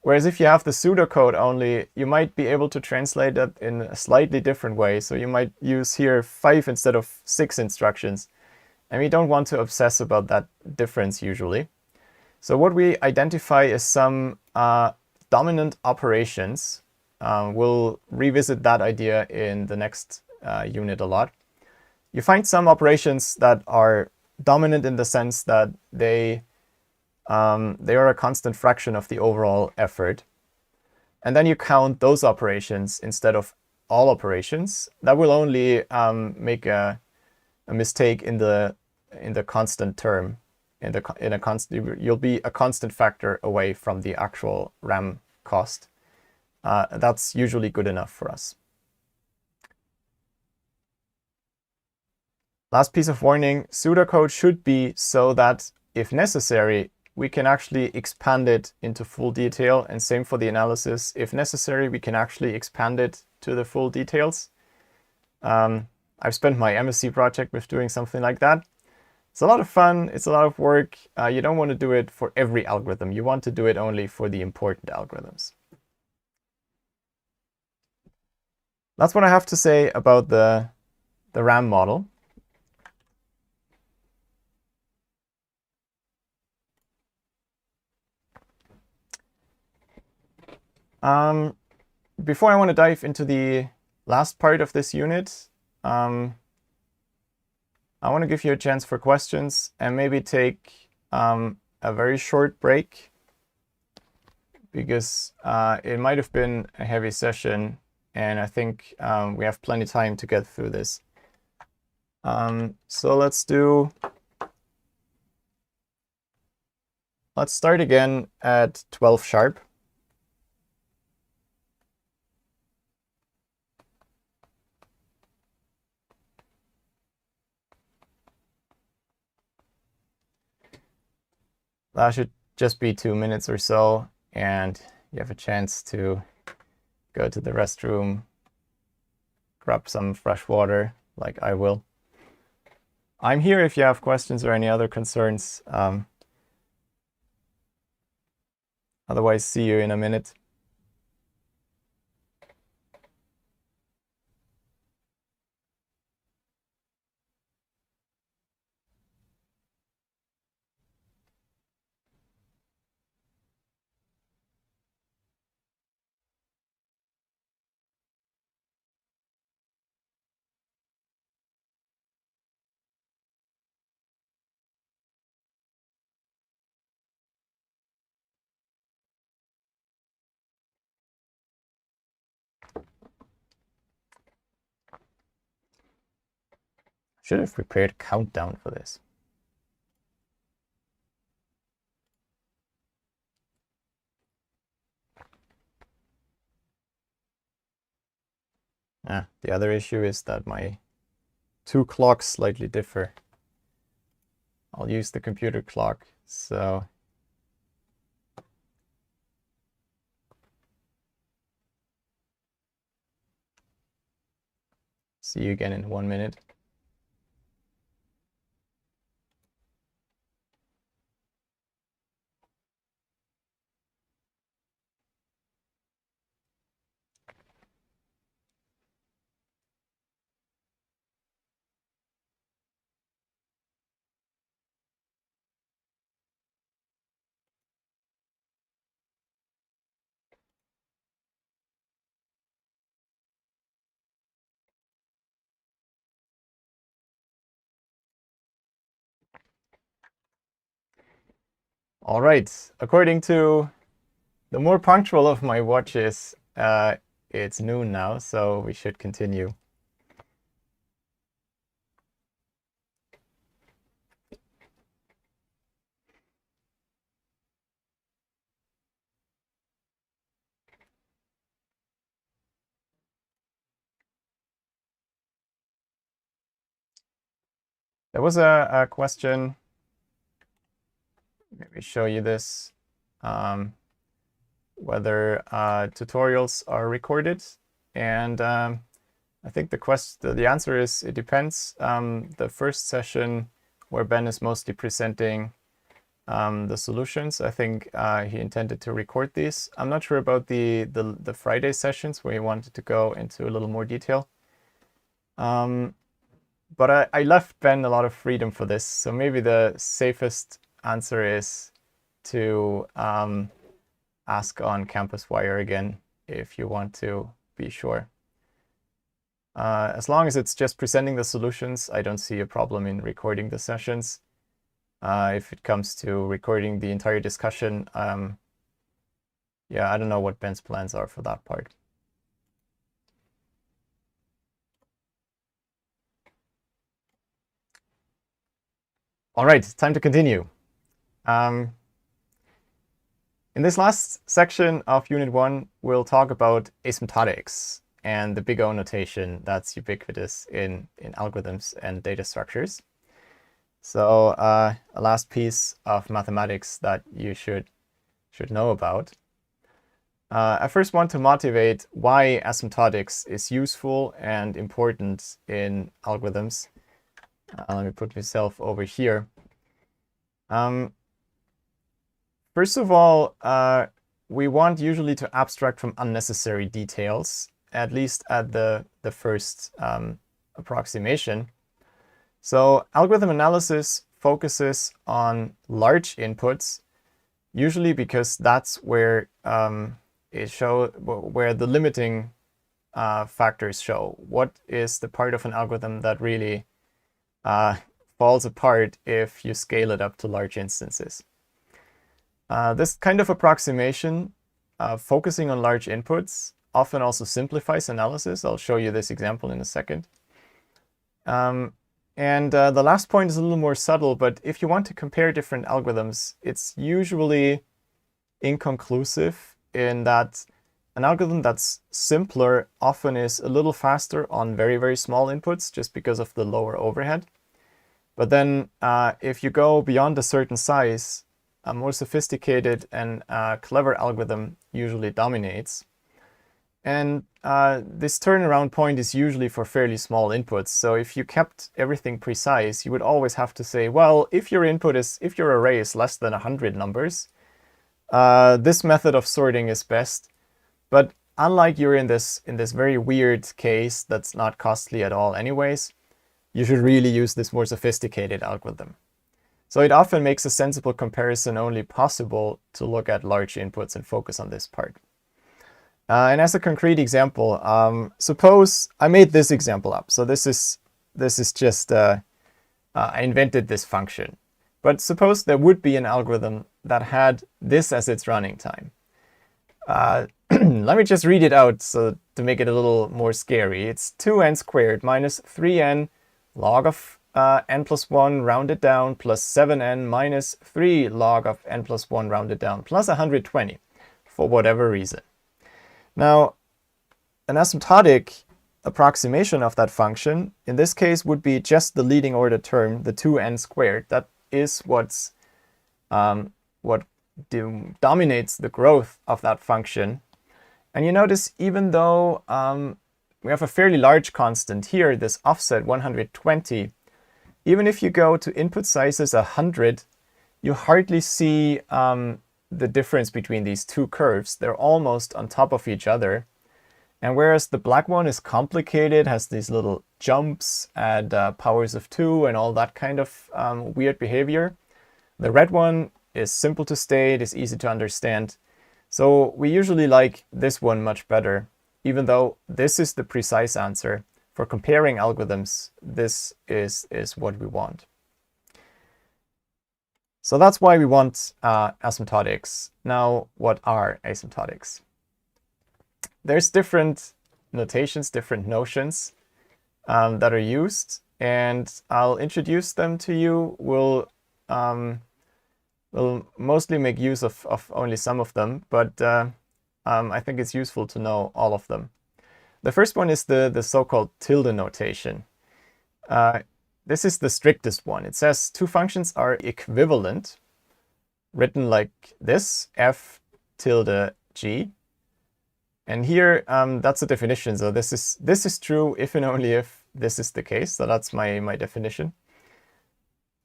Whereas if you have the pseudocode only, you might be able to translate that in a slightly different way. So you might use here 5 instead of 6 instructions. And we don't want to obsess about that difference usually. So what we identify is some dominant operations. We'll revisit that idea in the next unit a lot. You find some operations that are dominant in the sense that they are a constant fraction of the overall effort. And then you count those operations instead of all operations. That will only make a mistake in the constant term. You'll be a constant factor away from the actual RAM cost. That's usually good enough for us. Last piece of warning, pseudocode should be so that if necessary, we can actually expand it into full detail, and same for the analysis. If necessary, we can actually expand it to the full details. I've spent my MSc project with doing something like that. It's a lot of fun, it's a lot of work. You don't want to do it for every algorithm. You want to do it only for the important algorithms. That's what I have to say about the RAM model. Before I want to dive into the last part of this unit, I want to give you a chance for questions and maybe take a very short break because it might have been a heavy session and I think we have plenty of time to get through this. So let's start again at 12 sharp. That should just be 2 minutes or so, and you have a chance to go to the restroom, grab some fresh water, like I will. I'm here if you have questions or any other concerns. Otherwise, see you in a minute. Should have prepared a countdown for this. The other issue is that my two clocks slightly differ. I'll use the computer clock, so see you again in 1 minute. All right, according to the more punctual of my watch is, it's noon now, so we should continue. There was a question. Let me show you this. Whether tutorials are recorded, and I think the answer is it depends. The first session where Ben is mostly presenting the solutions, I think he intended to record these. I'm not sure about the Friday sessions where he wanted to go into a little more detail. But I left Ben a lot of freedom for this, so maybe the safest answer is to ask on Campus Wire again if you want to be sure. As long as it's just presenting the solutions, I don't see a problem in recording the sessions. If it comes to recording the entire discussion, yeah, I don't know what Ben's plans are for that part. All right, time to continue. In this last section of Unit 1, we'll talk about asymptotics and the big O notation that's ubiquitous in algorithms and data structures. So a last piece of mathematics that you should know about. I first want to motivate why asymptotics is useful and important in algorithms. Let me put myself over here. First of all, we want usually to abstract from unnecessary details, at least at the first approximation. So algorithm analysis focuses on large inputs, usually because that's where where the limiting factors show. What is the part of an algorithm that really falls apart if you scale it up to large instances? This kind of approximation, focusing on large inputs, often also simplifies analysis. I'll show you this example in a second. The last point is a little more subtle, but if you want to compare different algorithms, it's usually inconclusive in that an algorithm that's simpler often is a little faster on very, very small inputs just because of the lower overhead. But then if you go beyond a certain size, a more sophisticated and clever algorithm usually dominates. And this turnaround point is usually for fairly small inputs. So if you kept everything precise, you would always have to say, well, if your array is less than 100 numbers, this method of sorting is best. But unlike you're in this very weird case that's not costly at all anyways, you should really use this more sophisticated algorithm. So it often makes a sensible comparison only possible to look at large inputs and focus on this part. And as a concrete example, suppose I made this example up. So this is just, I invented this function. But suppose there would be an algorithm that had this as its running time. Let me just read it out so to make it a little more scary. It's 2n squared minus 3n log of n plus 1 rounded down plus 7n minus 3 log of n plus 1 rounded down plus 120 for whatever reason. Now, an asymptotic approximation of that function in this case would be just the leading order term, the 2n squared. That is what dominates the growth of that function. And you notice even though we have a fairly large constant here, this offset 120, even if you go to input sizes 100, you hardly see the difference between these two curves. They're almost on top of each other. And whereas the black one is complicated, has these little jumps at powers of 2 and all that kind of weird behavior, the red one is simple to state, is easy to understand. So we usually like this one much better, even though this is the precise answer. For comparing algorithms, this is what we want. So that's why we want asymptotics. Now, what are asymptotics? There's different notations, different notions that are used, and I'll introduce them to you. We'll mostly make use of only some of them, but I think it's useful to know all of them. The first one is the so-called tilde notation. This is the strictest one. It says two functions are equivalent, written like this, f tilde g. And here, that's a definition. So this is true if and only if this is the case. So that's my definition.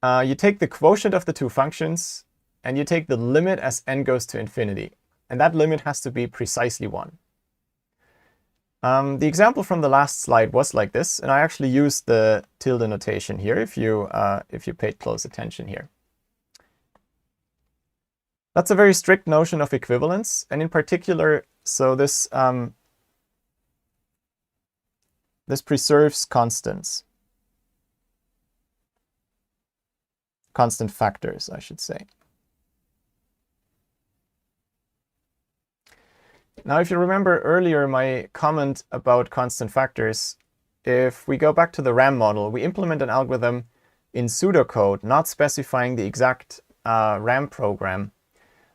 You take the quotient of the two functions, and you take the limit as n goes to infinity. And that limit has to be precisely 1. The example from the last slide was like this, and I actually used the tilde notation here if you paid close attention here. That's a very strict notion of equivalence, and in particular, so this preserves constants. Constant factors, I should say. Now, if you remember earlier my comment about constant factors, if we go back to the RAM model, we implement an algorithm in pseudocode, not specifying the exact RAM program,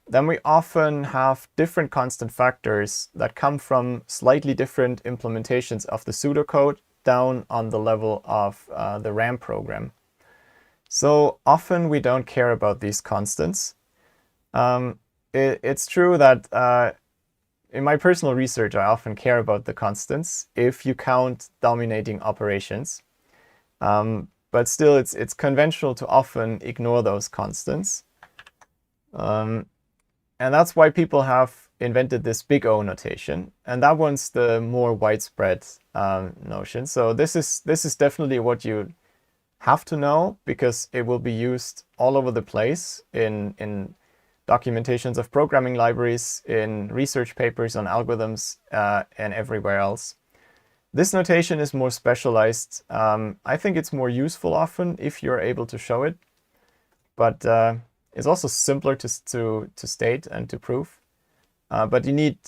then we often have different constant factors that come from slightly different implementations of the pseudocode down on the level of the RAM program. So often we don't care about these constants. It's true that in my personal research, I often care about the constants if you count dominating operations. But still, it's conventional to often ignore those constants. And that's why people have invented this big O notation. And that one's the more widespread notion. So this is definitely what you have to know, because it will be used all over the place in documentations of programming libraries, in research papers on algorithms, and everywhere else. This notation is more specialized. I think it's more useful often if you're able to show it, but it's also simpler to state and to prove. But you need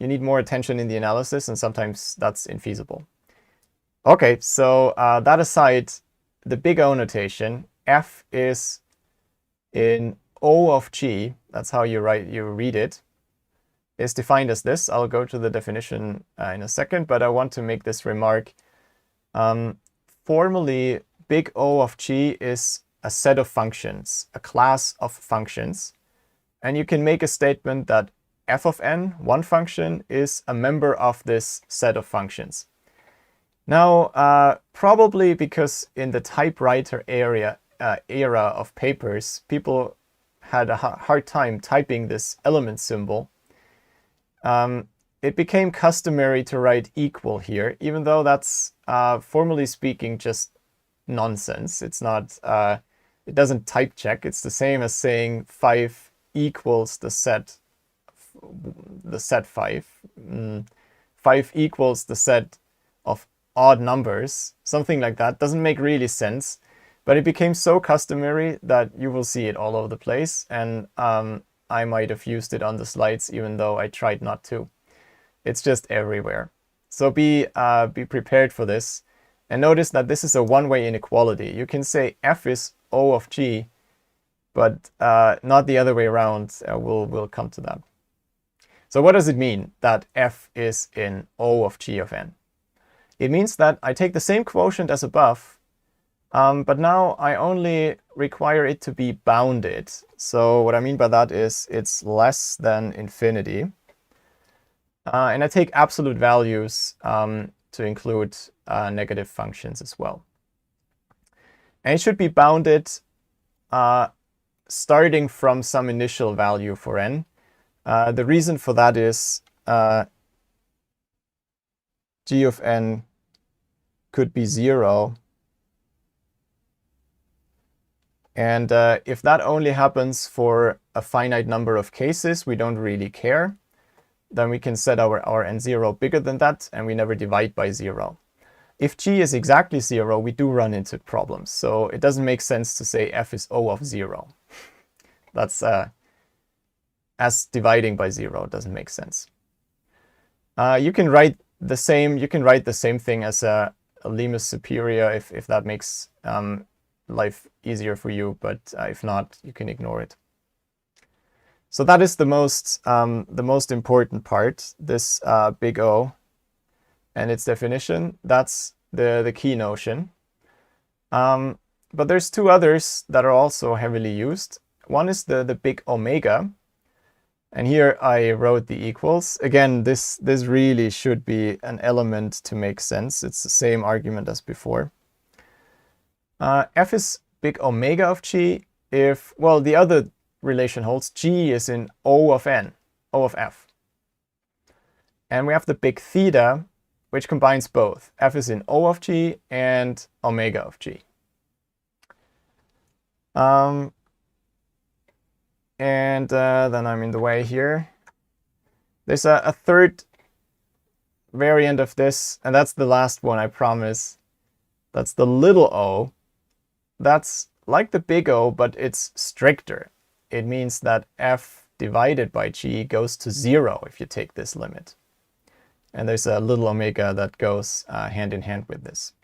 more attention in the analysis, and sometimes that's infeasible. Okay, so that aside, the big O notation, f is in O of g, that's how you read it, is defined as this. I'll go to the definition in a second, but I want to make this remark. Formally, big O of g is a set of functions, a class of functions. And you can make a statement that f of n, one function, is a member of this set of functions. Now, probably because in the typewriter era of papers, people had a hard time typing this element symbol, it became customary to write equal here, even though that's, formally speaking, just nonsense. It's not, it doesn't type check. It's the same as saying 5 equals the set 5. 5 equals the set of odd numbers, something like that. Doesn't make really sense. But it became so customary that you will see it all over the place, and I might have used it on the slides even though I tried not to. It's just everywhere. So be prepared for this, and notice that this is a one-way inequality. You can say f is O of g, but not the other way around. We'll come to that. So what does it mean that f is in O of g of n? It means that I take the same quotient as above, but now I only require it to be bounded. So what I mean by that is it's less than infinity. And I take absolute values to include negative functions as well. And it should be bounded starting from some initial value for n. The reason for that is g of n could be 0. And if that only happens for a finite number of cases, we don't really care. Then we can set our n0 bigger than that, and we never divide by 0. If g is exactly 0, we do run into problems. So it doesn't make sense to say f is O of 0. That's as dividing by 0 doesn't make sense. You can write the same. You can write the same thing as a limit superior if that makes life easier for you. But if not, you can ignore it. So that is the most important part. This big O and its definition. That's the key notion. But there's two others that are also heavily used. One is the big omega. And here I wrote the equals. Again, this really should be an element to make sense. It's the same argument as before. F is big omega of G if, well, the other relation holds. G is in O of n, O of F. And we have the big theta, which combines both. F is in O of G and omega of G. And then I'm in the way here. There's a third variant of this, and that's the last one, I promise. That's the little o. That's like the big O, but it's stricter. It means that f divided by g goes to 0 if you take this limit. And there's a little omega that goes hand in hand with this.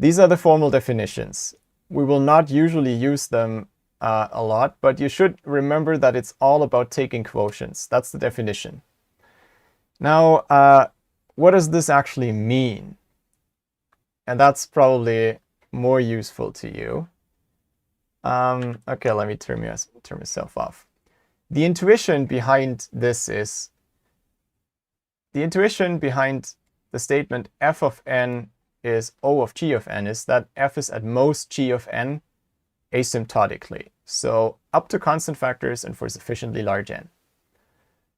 These are the formal definitions. We will not usually use them a lot, but you should remember that it's all about taking quotients. That's the definition. Now, what does this actually mean? And that's probably more useful to you. Okay, let me turn myself off. The intuition behind this is, the intuition behind the statement f of n is O of g of n is that f is at most g of n asymptotically. So up to constant factors and for sufficiently large n.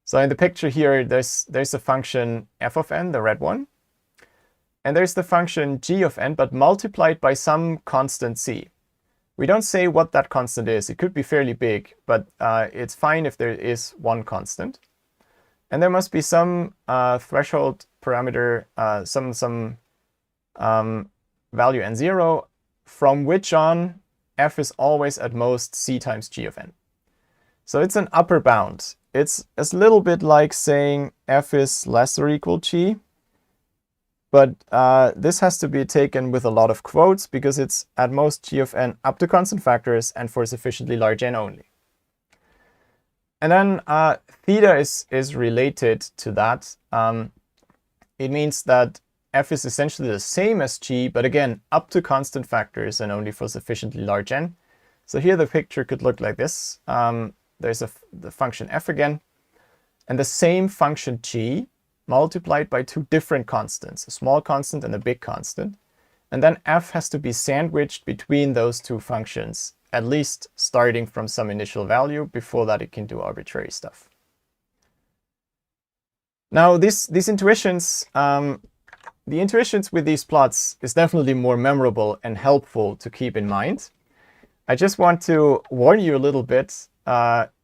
So in the picture here, there's a function f of n, the red one. And there's the function g of n, but multiplied by some constant c. We don't say what that constant is. It could be fairly big, but it's fine if there is one constant. And there must be some threshold parameter, some value n0, from which on f is always at most c times g of n. So it's an upper bound. It's a little bit like saying f is less or equal g. But this has to be taken with a lot of quotes because it's at most g of n up to constant factors and for sufficiently large n only. And then theta is related to that. It means that f is essentially the same as g, but again, up to constant factors and only for sufficiently large n. So here the picture could look like this. There's the function f again, and the same function g multiplied by two different constants, a small constant and a big constant. And then f has to be sandwiched between those two functions, at least starting from some initial value. Before that, it can do arbitrary stuff. Now, these intuitions, the intuitions with these plots is definitely more memorable and helpful to keep in mind. I just want to warn you a little bit.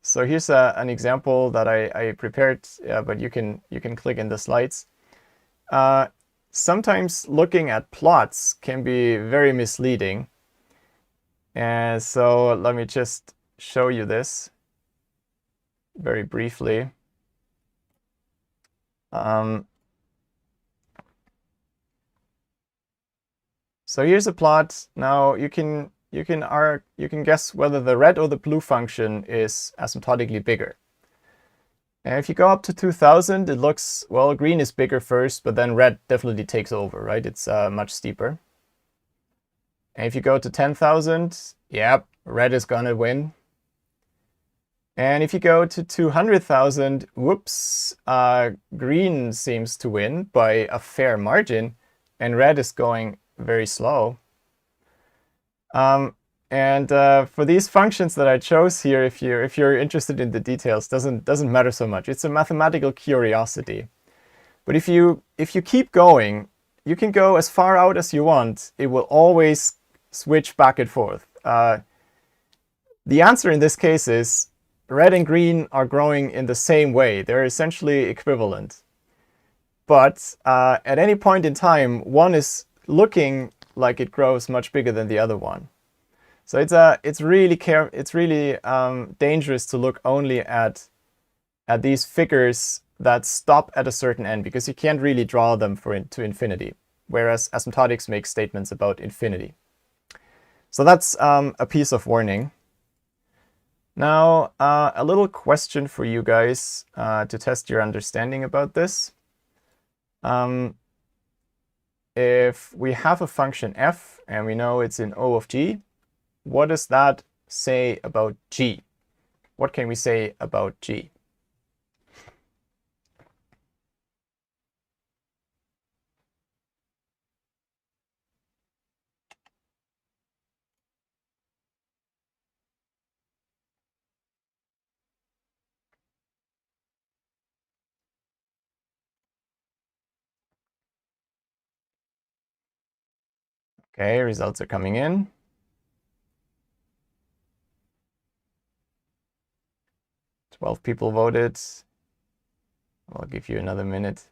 So here's an example that I prepared, but you can click in the slides. Sometimes looking at plots can be very misleading. And so let me just show you this very briefly. So here's a plot. Now you can guess whether the red or the blue function is asymptotically bigger. And if you go up to 2000, it looks, well, green is bigger first, but then red definitely takes over, right? It's much steeper. And if you go to 10,000, yep, red is gonna win. And if you go to 200,000, whoops, green seems to win by a fair margin, and red is going very slow. For these functions that I chose here, if you're interested in the details, doesn't matter so much. It's a mathematical curiosity. But if you keep going, you can go as far out as you want. It will always switch back and forth. The answer in this case is red and green are growing in the same way. They're essentially equivalent. But at any point in time, one is looking like it grows much bigger than the other one. So it's really dangerous to look only at these figures that stop at a certain end, because you can't really draw them to infinity, whereas asymptotics makes statements about infinity. So that's a piece of warning. Now, a little question for you guys to test your understanding about this. If we have a function f and we know it's in O of g, what does that say about g? What can we say about g? Okay, results are coming in. Twelve people voted. I'll give you another minute.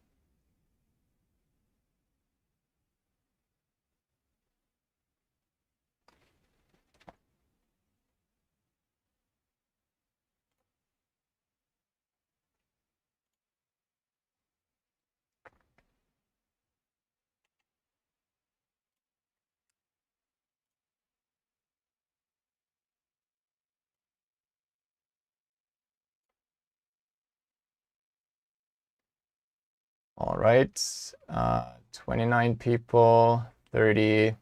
All right, 29 people, 30.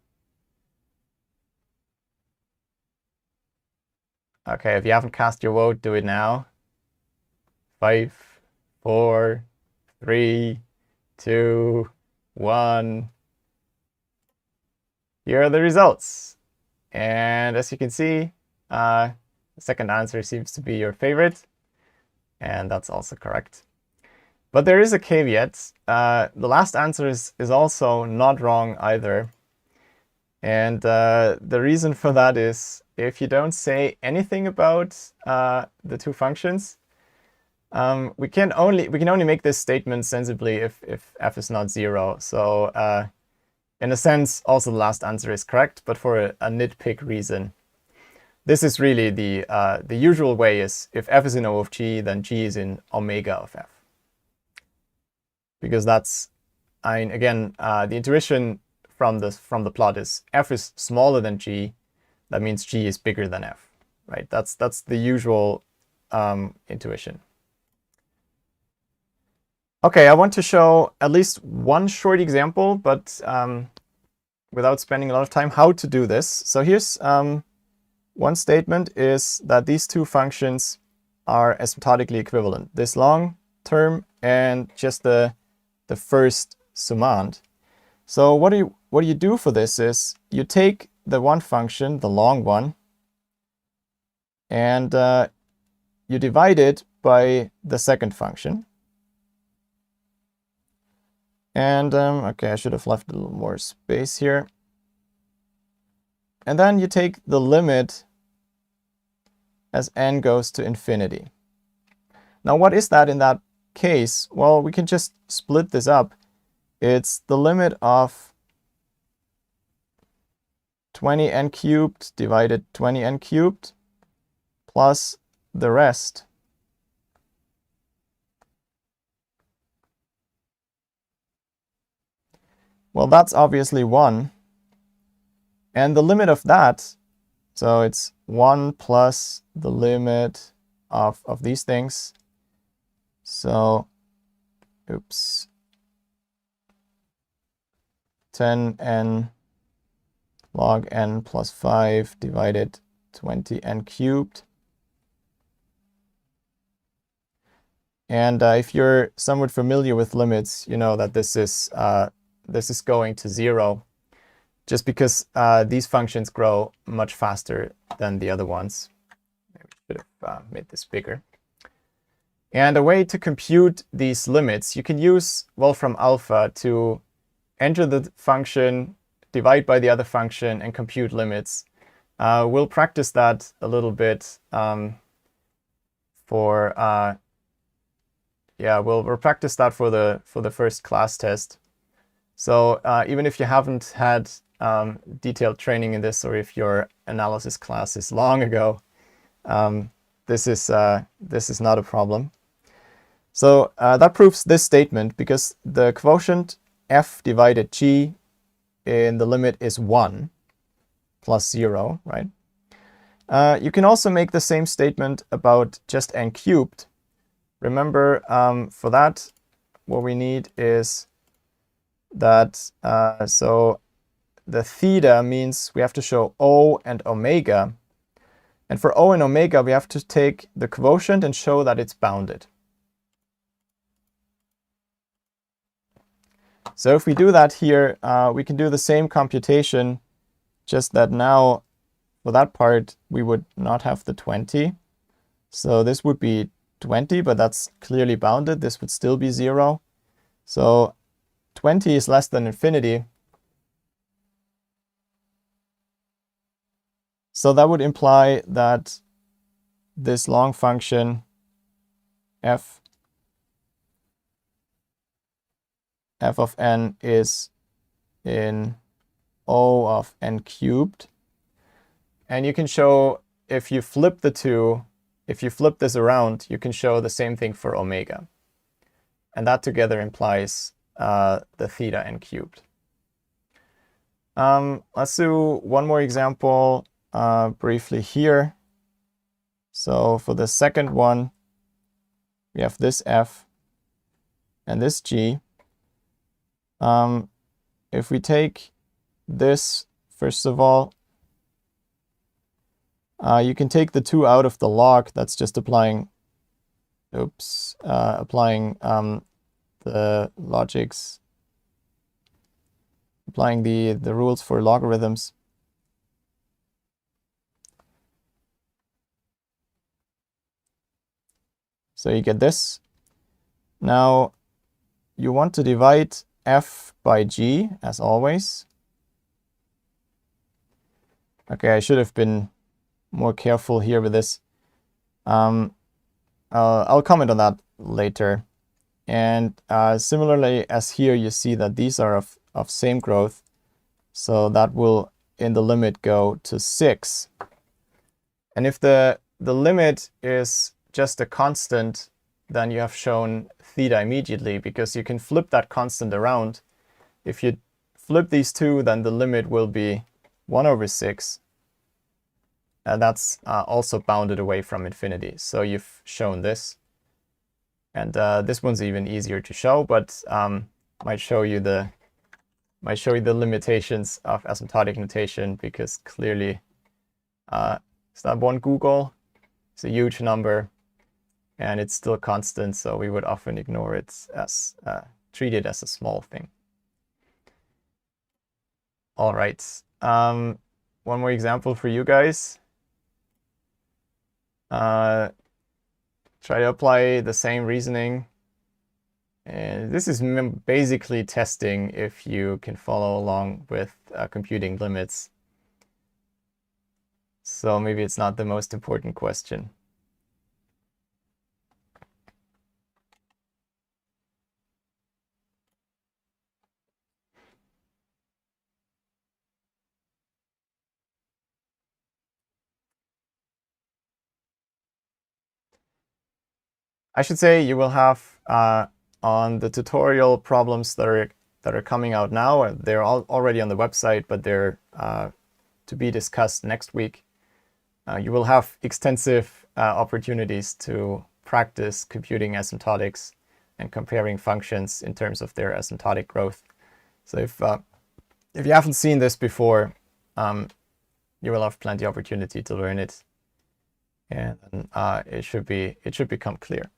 Okay, if you haven't cast your vote, do it now. 5, 4, 3, 2, 1. Here are the results. And as you can see, the second answer seems to be your favorite. And that's also correct. But there is a caveat. The last answer is also not wrong either. And the reason for that is if you don't say anything about the two functions, we can only make this statement sensibly if f is not 0. So in a sense, also the last answer is correct, but for a nitpick reason. This is really the usual way is if f is in O of g, then g is in omega of f. Because that's, again, the intuition from the plot is f is smaller than g. That means g is bigger than f, right? That's the usual intuition. Okay, I want to show at least one short example, but without spending a lot of time, how to do this. So here's one statement is that these two functions are asymptotically equivalent. This long term and just the first summand. So what do you do for this is you take the one function, the long one, and you divide it by the second function. And okay, I should have left a little more space here. And then you take the limit as n goes to infinity. Now, what is that in that case? Well, we can just split this up. It's the limit of 20n cubed divided 20n cubed plus the rest. Well, that's obviously 1. And the limit of that, so it's 1 plus the limit of these things. So, oops, 10n log n plus 5 divided 20n cubed. And if you're somewhat familiar with limits, you know that this is going to 0, just because these functions grow much faster than the other ones. Maybe we should have made this bigger. And a way to compute these limits, you can use Wolfram alpha to enter the function, divide by the other function, and compute limits. We'll practice that a little bit we'll practice that for the first class test. So even if you haven't had detailed training in this, or if your analysis class is long ago, this is not a problem. So that proves this statement, because the quotient f divided g in the limit is 1 plus 0, right? You can also make the same statement about just n cubed. Remember, for that, what we need is that, so the theta means we have to show O and omega. And for O and omega, we have to take the quotient and show that it's bounded. So if we do that here, we can do the same computation, just that now for that part, we would not have the 20. So this would be 20, but that's clearly bounded. This would still be 0. So 20 is less than infinity. So that would imply that this long function f of n is in O of n cubed. And you can show, if you flip the two, if you flip this around, you can show the same thing for omega. And that together implies the theta n cubed. Let's do one more example briefly here. So for the second one, we have this f and this g. If we take this, first of all, you can take the 2 out of the log. That's just applying, applying the logics, applying the rules for logarithms. So you get this. Now you want to divide f by g, as always. Okay, I should have been more careful here with this. I'll comment on that later. And similarly as here, you see that these are of same growth. So that will, in the limit, go to 6. And if the limit is just a constant, then you have shown theta immediately, because you can flip that constant around. If you flip these two, then the limit will be 1 over 6. And that's also bounded away from infinity. So you've shown this. And this one's even easier to show, but might show you the limitations of asymptotic notation, because clearly it's not one googol. It's a huge number, and it's still constant, so we would often ignore it as treat it as a small thing. All right, one more example for you guys. Try to apply the same reasoning. And this is basically testing if you can follow along with computing limits. So maybe it's not the most important question. I should say you will have on the tutorial problems that are coming out now. They're already on the website, but they're to be discussed next week. You will have extensive opportunities to practice computing asymptotics and comparing functions in terms of their asymptotic growth. So if you haven't seen this before, you will have plenty of opportunity to learn it, and it should become clear.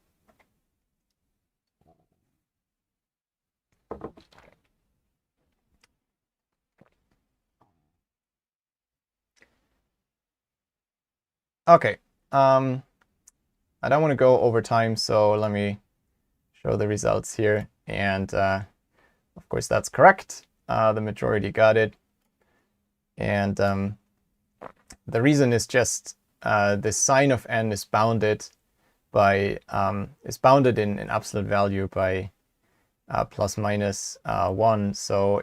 Okay, I don't want to go over time, so let me show the results here. And of course, that's correct. The majority got it. And the reason is just the sign of n is bounded by in absolute value by plus minus 1. So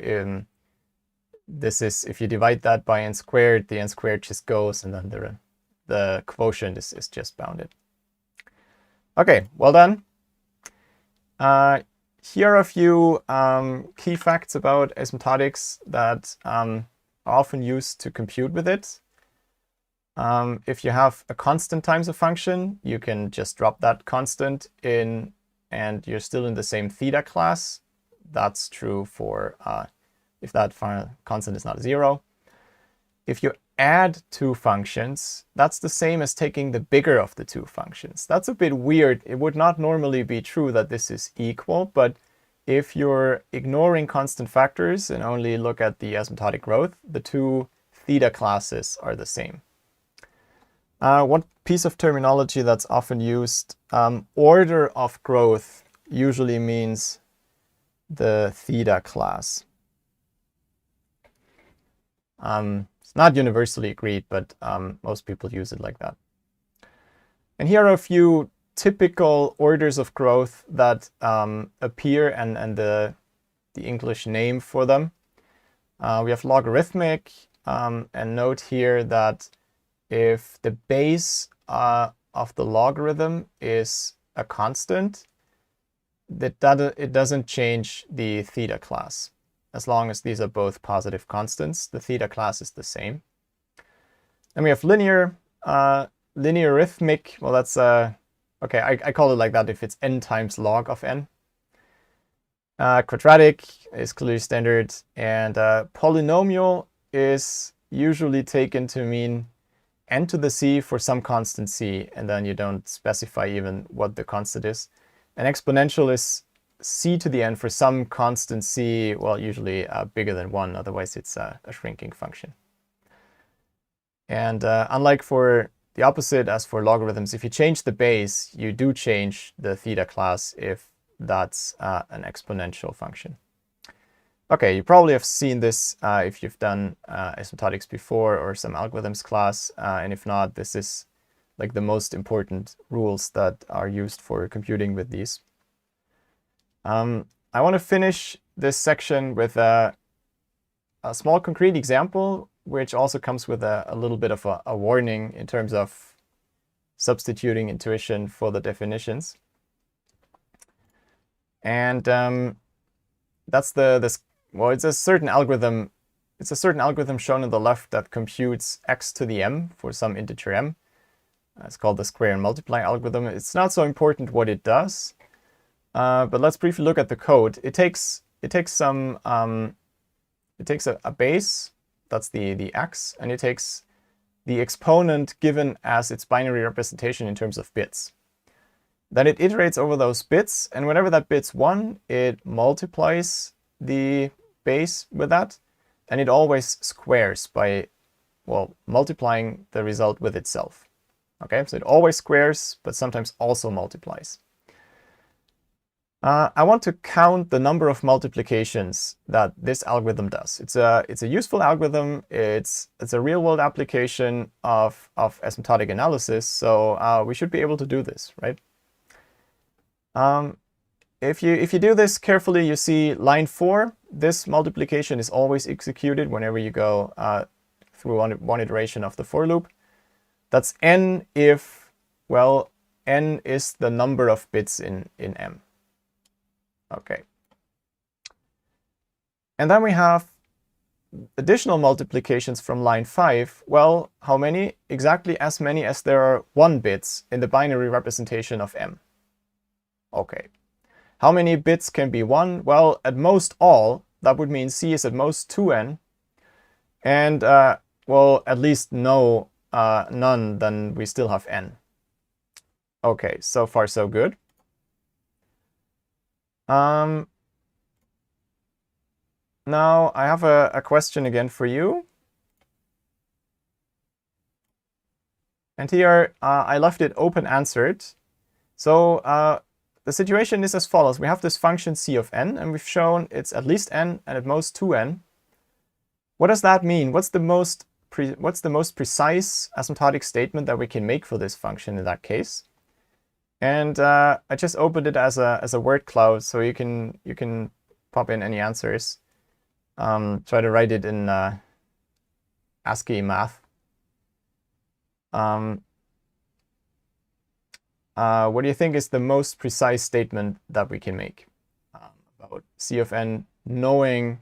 this is, if you divide that by n squared, the n squared just goes, and then the quotient is just bounded. Okay, well done. Here are a few key facts about asymptotics that are often used to compute with it. If you have a constant times a function, you can just drop that constant in and you're still in the same theta class. That's true for if that constant is not 0. If you add two functions, that's the same as taking the bigger of the two functions. That's a bit weird. It would not normally be true that this is equal, but if you're ignoring constant factors and only look at the asymptotic growth, the two theta classes are the same. One piece of terminology that's often used, order of growth usually means the theta class. It's not universally agreed, but most people use it like that. And here are a few typical orders of growth that appear and the English name for them. We have logarithmic, and note here that if the base of the logarithm is a constant, it doesn't change the theta class. As long as these are both positive constants, the theta class is the same. And we have linear, linearithmic. Well, that's okay. I call it like that if it's n times log of n. Quadratic is clearly standard, and polynomial is usually taken to mean n to the c for some constant c, and then you don't specify even what the constant is. And exponential is c to the n for some constant c, well, usually bigger than 1, otherwise it's a shrinking function. And unlike for the opposite as for logarithms, if you change the base, you do change the theta class if that's an exponential function. Okay, you probably have seen this if you've done asymptotics before or some algorithms class, and if not, this is like the most important rules that are used for computing with these. I want to finish this section with a small concrete example, which also comes with a little bit of a warning in terms of substituting intuition for the definitions. And that's well, it's a certain algorithm. It's a certain algorithm shown on the left that computes x to the m for some integer m. It's called the square and multiply algorithm. It's not so important what it does, but let's briefly look at the code. It takes some it takes a base, that's the x, and it takes the exponent given as its binary representation in terms of bits. Then it iterates over those bits, and whenever that bit's 1, it multiplies the base with that, and it always squares by, well, multiplying the result with itself. Okay, so it always squares, but sometimes also multiplies. I want to count the number of multiplications that this algorithm does. It's a useful algorithm. It's a real-world application of asymptotic analysis, so we should be able to do this, right? If you do this carefully, you see line 4. This multiplication is always executed whenever you go through one iteration of the for loop. That's n if, well, n is the number of bits in m. Okay. And then we have additional multiplications from line 5. Well, how many? Exactly as many as there are 1 bits in the binary representation of m. Okay. How many bits can be 1? Well, at most all. That would mean c is at most 2n. And, well, at least none, then we still have n. Okay, so far so good. Now I have a question again for you. And here I left it open-answered. So the situation is as follows. We have this function c of n, and we've shown it's at least n and at most 2n. What does that mean? What's the most precise asymptotic statement that we can make for this function in that case? And I just opened it as a word cloud, so you can pop in any answers. try to write it in ASCII math. What do you think is the most precise statement that we can make about C of n knowing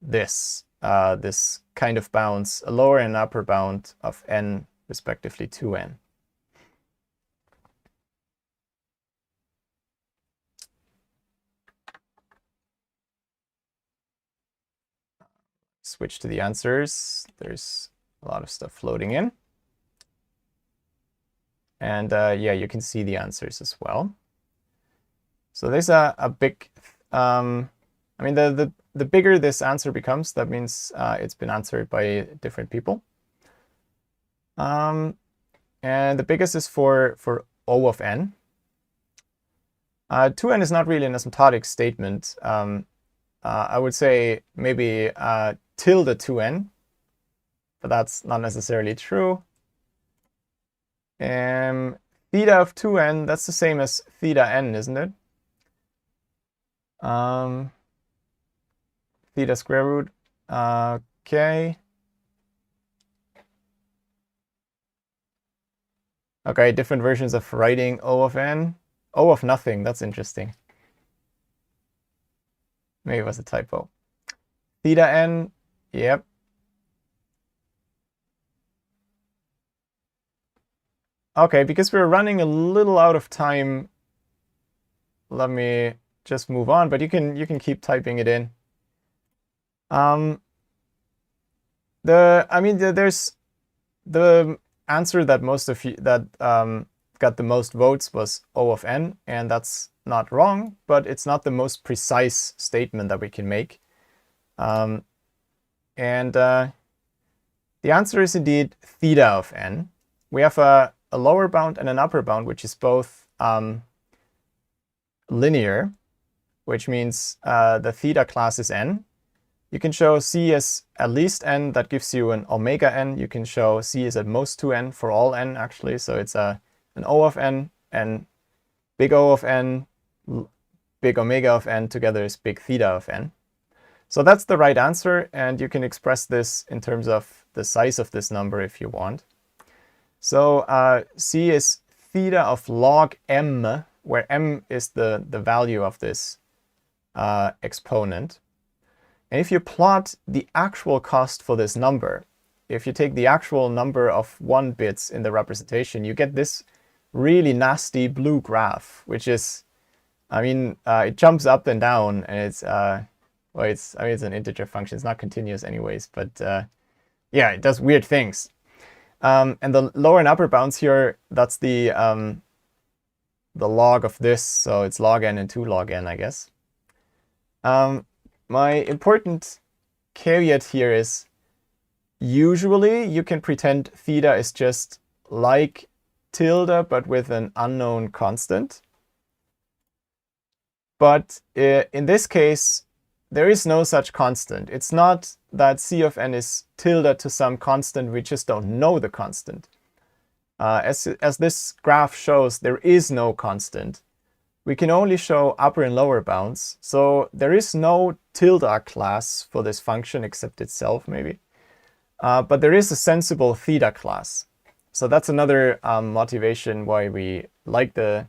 this, this kind of bounds, a lower and upper bound of n, respectively 2n? Switch to the answers. There's a lot of stuff floating in. And yeah, you can see the answers as well. So there's a big, I mean, the bigger this answer becomes, that means it's been answered by different people. And the biggest is for O of n. 2n is not really an asymptotic statement. I would say maybe tilde 2n, but that's not necessarily true. Theta of 2n, that's the same as theta n, isn't it? Theta square root. Okay. Okay, different versions of writing O of n. O of nothing, that's interesting. Maybe it was a typo. Theta n, yep. Okay, because we're running a little out of time, let me just move on, but you can keep typing it in. There's the answer that most of you that got the most votes was O of n, and that's not wrong, but it's not the most precise statement that we can make. The answer is indeed theta of n. We have a lower bound and an upper bound, which is both linear, which means the theta class is n. You can show C as at least n. That gives you an omega n. You can show C is at most 2n for all n, actually. So it's an O of n, and big O of n, big omega of n together is big theta of n. So that's the right answer, and you can express this in terms of the size of this number if you want. So C is theta of log m, where m is the value of this exponent. And if you plot the actual cost for this number, if you take the actual number of 1 bits in the representation, you get this really nasty blue graph, which is, I mean, it jumps up and down, and it's, well, it's an integer function. It's not continuous anyways, but yeah, it does weird things. And the lower and upper bounds here, that's the log of this, so it's log n and 2 log n, I guess. My important caveat here is usually you can pretend theta is just like tilde, but with an unknown constant. But in this case, there is no such constant. It's not that C of n is tilde to some constant, we just don't know the constant. As this graph shows, there is no constant. We can only show upper and lower bounds. So there is no tilde class for this function except itself, maybe. But there is a sensible theta class. So that's another motivation why we like the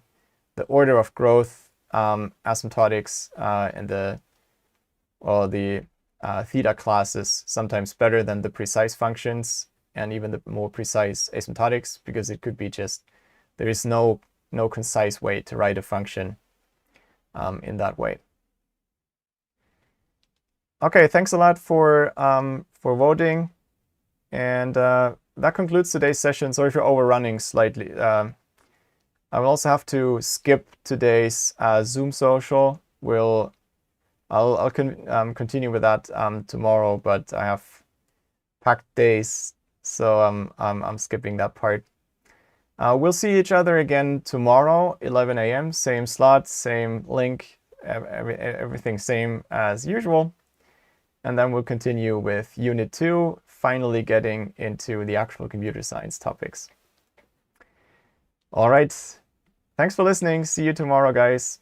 order of growth asymptotics and the theta class is sometimes better than the precise functions and even the more precise asymptotics, because it could be just there is no concise way to write a function in that way. Okay, thanks a lot for voting, and that concludes today's session. Sorry for overrunning slightly. I will also have to skip today's Zoom social. I'll continue with that tomorrow, but I have packed days, so I'm skipping that part. We'll see each other again tomorrow, 11 a.m. Same slot, same link, everything same as usual. And then we'll continue with Unit 2, finally getting into the actual computer science topics. All right. Thanks for listening. See you tomorrow, guys.